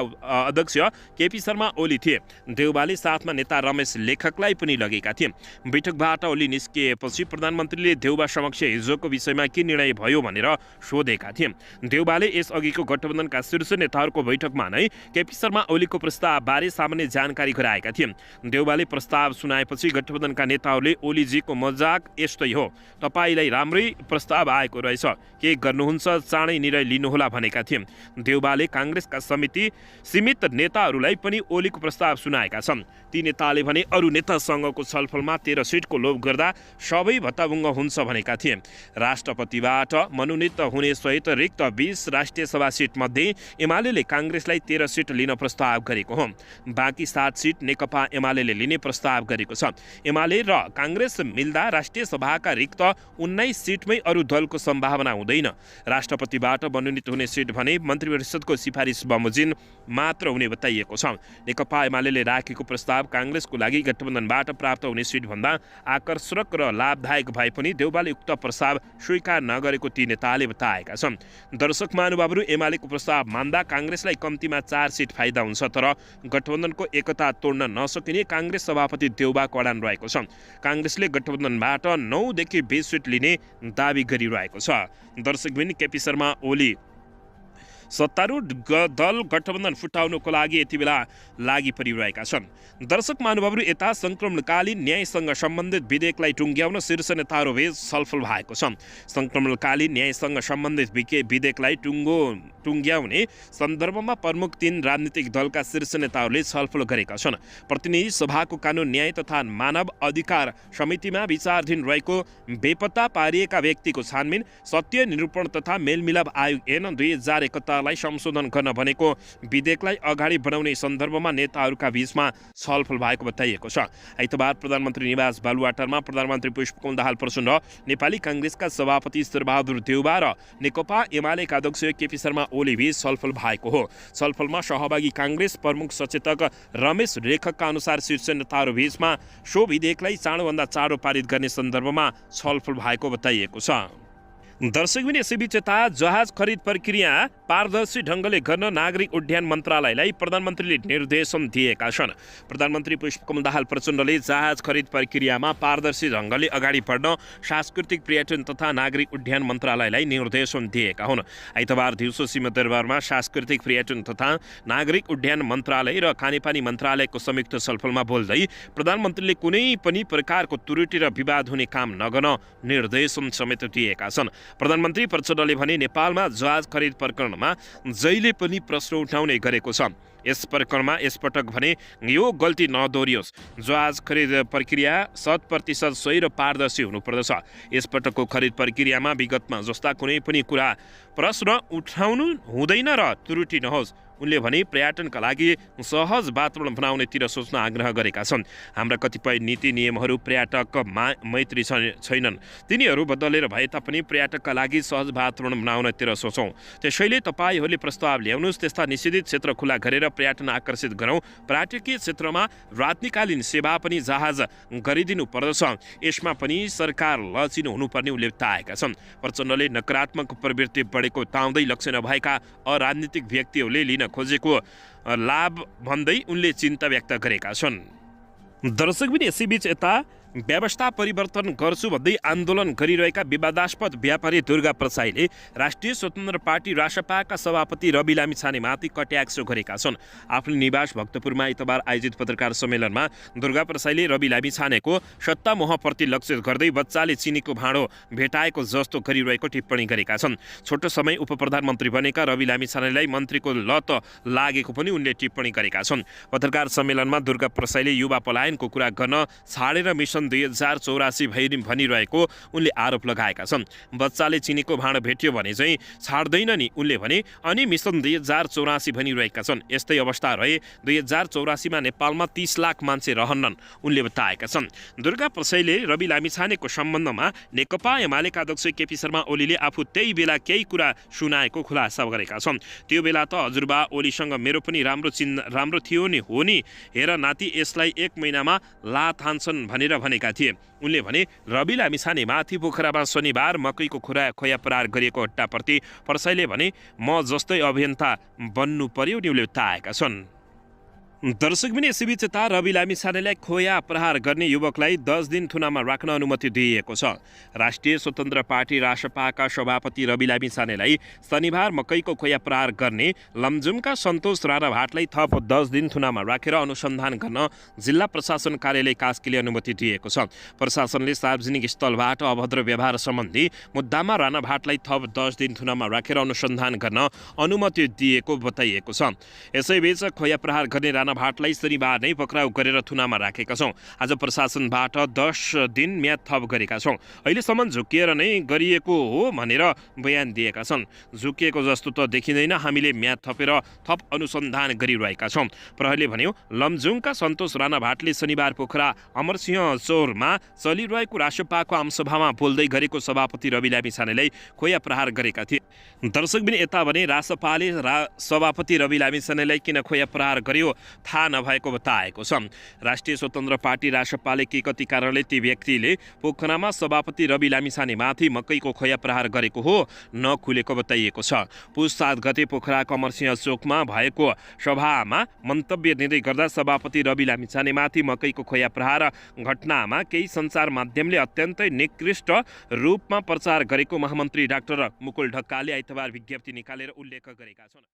अध्यक्ष केपी शर्मा ओली थिए। देउबाले साथमा नेता रमेश लेखकलाई पनि लगेका थिए। बैठकबाट ओली निस्किएपछि प्रधानमन्त्रीले देउबा समक्ष हिजोको विषयमा के निर्णय भयो भनेर सोधेका थिए। देउबाले यसअघिको गठबन्धनका शीर्ष नेताहरूको बैठकमा नै केपी शर्मा ओलीको प्रस्तावबारे सामान्य जानकारी गराएका थिए। देउबाले प्रस्ताव सुनाएपछि गठबन्धनका नेताहरूले ओलीजीको मजाक यस्तै हो, तपाईँलाई राम्रै प्रस्ताव आएको रहेछ, के गर्नुहुन्छ चाँडै निर्णय लिनुहोला भनेका थिए। देउबाले काङ्ग्रेसका सीमित नेताहरूलाई पनि ओलीको प्रस्ताव सुनाएका छन्। ती नेताले भने अरू नेतासँगको छलफलमा 13 सिटको लोभ गर्दा सबै भत्ताभुङ्ग हुन्छ भनेका थिए। राष्ट्रपतिबाट मनोनित हुने सहित रिक्त 20 राष्ट्रिय सभा सिटमध्ये एमालेले काङ्ग्रेसलाई 13 सिट लिन प्रस्ताव गरेको हो। बाँकी 7 सिट नेकपा एमालेले लिने प्रस्ताव गरेको छ। एमाले र काङ्ग्रेस मिल्दा राष्ट्रिय सभाका रिक्त 19 सिटमै अरू दलको सम्भावना हुँदैन। राष्ट्रपतिबाट मनोनित हुने सिट भने मन्त्रिपरिषदको सिफारिस बमोजिम मात्र हुने बताइएको छ। नेकपा एमालेले राखेको प्रस्ताव काङ्ग्रेसको लागि गठबन्धनबाट प्राप्त हुने सिटभन्दा आकर्षक र लाभदायक भए पनि देउबाले उक्त प्रस्ताव स्वीकार नगरेको ती नेताले बताएका छन्। दर्शक महानुभावहरू, एमालेको प्रस्ताव मान्दा काङ्ग्रेसलाई कम्तीमा 4 सिट फाइदा हुन्छ, तर गठबन्धनको एकता तोड्न नसकिने काङ्ग्रेस सभापति देउबाको अडान रहेको छ। काङ्ग्रेसले गठबन्धनबाट 9 देखि 20 सिट लिने दाबी गरिरहेको छ। दर्शकबिन, केपी शर्मा ओली सत्तारूढ दल गठबन्धन फुटाउनको लागि यति बेला लागि परिरहेका छन्। दर्शक महानुभावहरू, यता सङ्क्रमणकालीन न्यायसँग सम्बन्धित विधेयकलाई टुङ्ग्याउन शीर्ष नेताहरूबीच छलफल भएको छ। सङ्क्रमणकालीन न्यायसँग सम्बन्धित विधेयकलाई टुङ्ग्याउने सन्दर्भमा प्रमुख 3 राजनीतिक दलका शीर्ष नेताहरूले छलफल गरेका छन्। प्रतिनिधि सभाको कानुन, न्याय तथा मानव अधिकार समितिमा विचाराधीन रहेको बेपत्ता पारिएका व्यक्तिको छानबिन, सत्य निरूपण तथा मेलमिलाप आयोग ऐन 2071लाई संशोधन गर्न भनेको विधेयकलाई अगाडि बढाउने सन्दर्भमा नेताहरूका बीचमा छलफल भएको बताइएको छ। आइतबार प्रधानमन्त्री निवास बालुवाटारमा प्रधानमन्त्री पुष्पकमल दाहाल प्रचण्ड, नेपाली काङ्ग्रेसका सभापति शेरबहादुर देउबा र नेकपा एमालेका अध्यक्ष केपी शर्मा ओली बीच छलफल भएको हो। छलफलमा सहभागी काङ्ग्रेस प्रमुख सचेतक रमेश लेखकका अनुसार शीर्ष नेताहरू बीचमा सो विधेयकलाई चाँडोभन्दा चाँडो पारित गर्ने सन्दर्भमा छलफल भएको बताइएको छ। दर्शकबिन, यसैबीच यता जहाज खरिद प्रक्रिया पारदर्शी ढङ्गले गर्न नागरिक उड्डयन मन्त्रालयलाई प्रधानमन्त्रीले निर्देशन दिएका छन्। प्रधानमन्त्री पुष्पकमल दाहाल प्रचण्डले जहाज खरिद प्रक्रियामा पारदर्शी ढङ्गले अगाडि बढ्न सांस्कृतिक पर्यटन तथा नागरिक उड्डयन मन्त्रालयलाई निर्देशन दिएका हुन्। आइतबार दिउँसो सिंहदरबारमा सांस्कृतिक पर्यटन तथा नागरिक उड्डयन मन्त्रालय र खानेपानी मन्त्रालयको संयुक्त छलफलमा बोल्दै प्रधानमन्त्रीले कुनै पनि प्रकारको त्रुटि र विवाद हुने काम नगर्न निर्देशन समेत दिएका छन्। प्रधानमन्त्री प्रचण्डले भने नेपालमा जहाज खरिद प्रकरणमा जहिले पनि प्रश्न उठाउने गरेको छ। यस प्रकरणमा यसपटक भने यो गल्ती नदोहोरियोस्। जहाज खरिद प्रक्रिया 100% सही र पारदर्शी हुनुपर्दछ। यसपटकको खरिद प्रक्रियामा विगतमा जस्ता कुनै पनि कुरा प्रश्न उठाउनु हुँदैन र त्रुटि नहोस्। उनले भने पर्यटनका लागि सहज वातावरण बनाउनेतिर सोच्न आग्रह गरेका छन्। हाम्रा कतिपय नीति नियमहरू पर्यटक मैत्री छैनन्, तिनीहरू बदलेर भए तापनि पर्यटकका लागि सहज वातावरण बनाउनतिर सोचौँ। त्यसैले तपाईँहरूले प्रस्ताव ल्याउनुहोस्, त्यस्ता निषेधित क्षेत्र खुला गरेर पर्यटन आकर्षित गरौँ। पर्यटकीय क्षेत्रमा रात्रिकालीन सेवा पनि जहाज गरिदिनु पर्दछ, यसमा पनि सरकार लचिलो हुनुपर्ने उल्लेख बताएका छन्। प्रचण्डले नकारात्मक प्रवृत्ति बढेको ताउँदै लक्ष्य नभएका अराजनीतिक व्यक्तिहरूले लिन खोजेको लाभ भन्दै उनले चिन्ता व्यक्त गरेका छन्। दर्शकबिन, यसैबीच यता व्यवस्था परिवर्तन गर्छु भन्दै आन्दोलन गरिरहेका विवादास्पद व्यापारी दुर्गा प्रसाईले राष्ट्रिय स्वतन्त्र पार्टी रासपाका सभापति रवि लामिछानेमाथि कट्याक्सो गरेका छन्। आफ्नो निवास भक्तपुरमा आइतबार आयोजित पत्रकार सम्मेलनमा दुर्गा प्रसाईले रवि लामिछानेको सत्ता मोहप्रति लक्षित गर्दै बच्चाले चिनीको भाँडो भेटाएको जस्तो गरिरहेको टिप्पणी गरेका छन्। छोटो समय उपप्रधानमन्त्री बनेका रवि लामिछानेलाई मन्त्रीको लत लागेको पनि उनले टिप्पणी गरेका छन्। पत्रकार सम्मेलनमा दुर्गा प्रसाईले युवा पलायनको कुरा गर्न छाडेर मिसन सन् 2084 भनिरहेको उनले आरोप लगाएका छन्। बच्चाले चिनीको भाँडो भेट्यो भने चाहिँ छाड्दैन नि उनले भने। अनि मिसन 2084 भनिरहेका छन्। यस्तै अवस्था रहे 2084 नेपालमा 30 लाख मान्छे रहन्नन् उनले बताएका छन्। दुर्गा प्रसाईले रवि लामिछानेको सम्बन्धमा नेकपा एमालेका अध्यक्ष केपी शर्मा ओलीले आफू त्यही बेला केही कुरा सुनाएको खुलासा गरेका छन्। त्यो बेला त हजुरबा ओलीसँग मेरो पनि राम्रो थियो नि हो नि, हेर नाति यसलाई 1 महिनामा लात हान्छन् भनेर भनेका थिए। उनले भने रवि लामिछाने माथि पोखरामा शनिबार मकैको खोया प्रहार गरिएको हट्टाप्रति प्रसाईले भने म जस्तै अभियन्ता बन्नु पर्यो नि उनले बताएका छन्। दर्शक पनि यसैबीच यता रवि लामिछानेलाई खोया प्रहार गर्ने युवकलाई 10 दिन थुनामा राख्न अनुमति दिइएको छ। राष्ट्रिय स्वतन्त्र पार्टी रासपाका सभापति रवि लामिछानेलाई शनिबार मकैको खोया प्रहार गर्ने लमजुमका सन्तोष राणा भाटलाई थप 10 दिन थुनामा राखेर अनुसन्धान गर्न जिल्ला प्रशासन कार्यालय कास्कीले अनुमति दिएको छ। प्रशासनले सार्वजनिक स्थलबाट अभद्र व्यवहार सम्बन्धी मुद्दामा राणा भाटलाई थप 10 दिन थुनामा राखेर अनुसन्धान गर्न अनुमति दिएको बताइएको छ। यसैबीच खोया प्रहार गर्ने राणा भाटलाई शनिबार नै पक्राउ गरेर थुनामा राखेका छौँ। आज प्रशासनबाट 10 दिन म्याद थप गरेका छौँ। अहिलेसम्म झुकिएर नै गरिएको हो भनेर बयान दिएका छन्। झुकिएको जस्तो त देखिँदैन, हामीले म्याद थपेर थप अनुसन्धान गरिरहेका छौँ। प्रहरीले भन्यो लमजुङका सन्तोष राणा भाटले शनिबार पोखरा अमरसिंह चौरमा चलिरहेको रासपाको आमसभामा बोल्दै गरेको सभापति रवि लामिछानेलाई खोया प्रहार गरेका थिए। दर्शक पनि यता भने रासपाले सभापति रवि लामिछानेलाई किन खोया प्रहार गर्यो थाहा नभएको बताएको छ। राष्ट्रिय स्वतन्त्र पार्टी रासपाले के कति कारणले ती व्यक्तिले पोखरामा सभापति रवि लामिछानेमाथि मकैको खोया प्रहार गरेको हो नखुलेको बताइएको छ। पुस 7 गते पोखराको अमरसिंह चोकमा भएको सभामा मन्तव्य दिँदै गर्दा सभापति रवि लामिछानेमाथि मकैको खोया प्रहार घटनामा केही सञ्चार माध्यमले अत्यन्तै निकृष्ट रूपमा प्रचार गरेको महामन्त्री डाक्टर मुकुल ढकालले आइतबार विज्ञप्ति निकालेर उल्लेख गरेका छन्।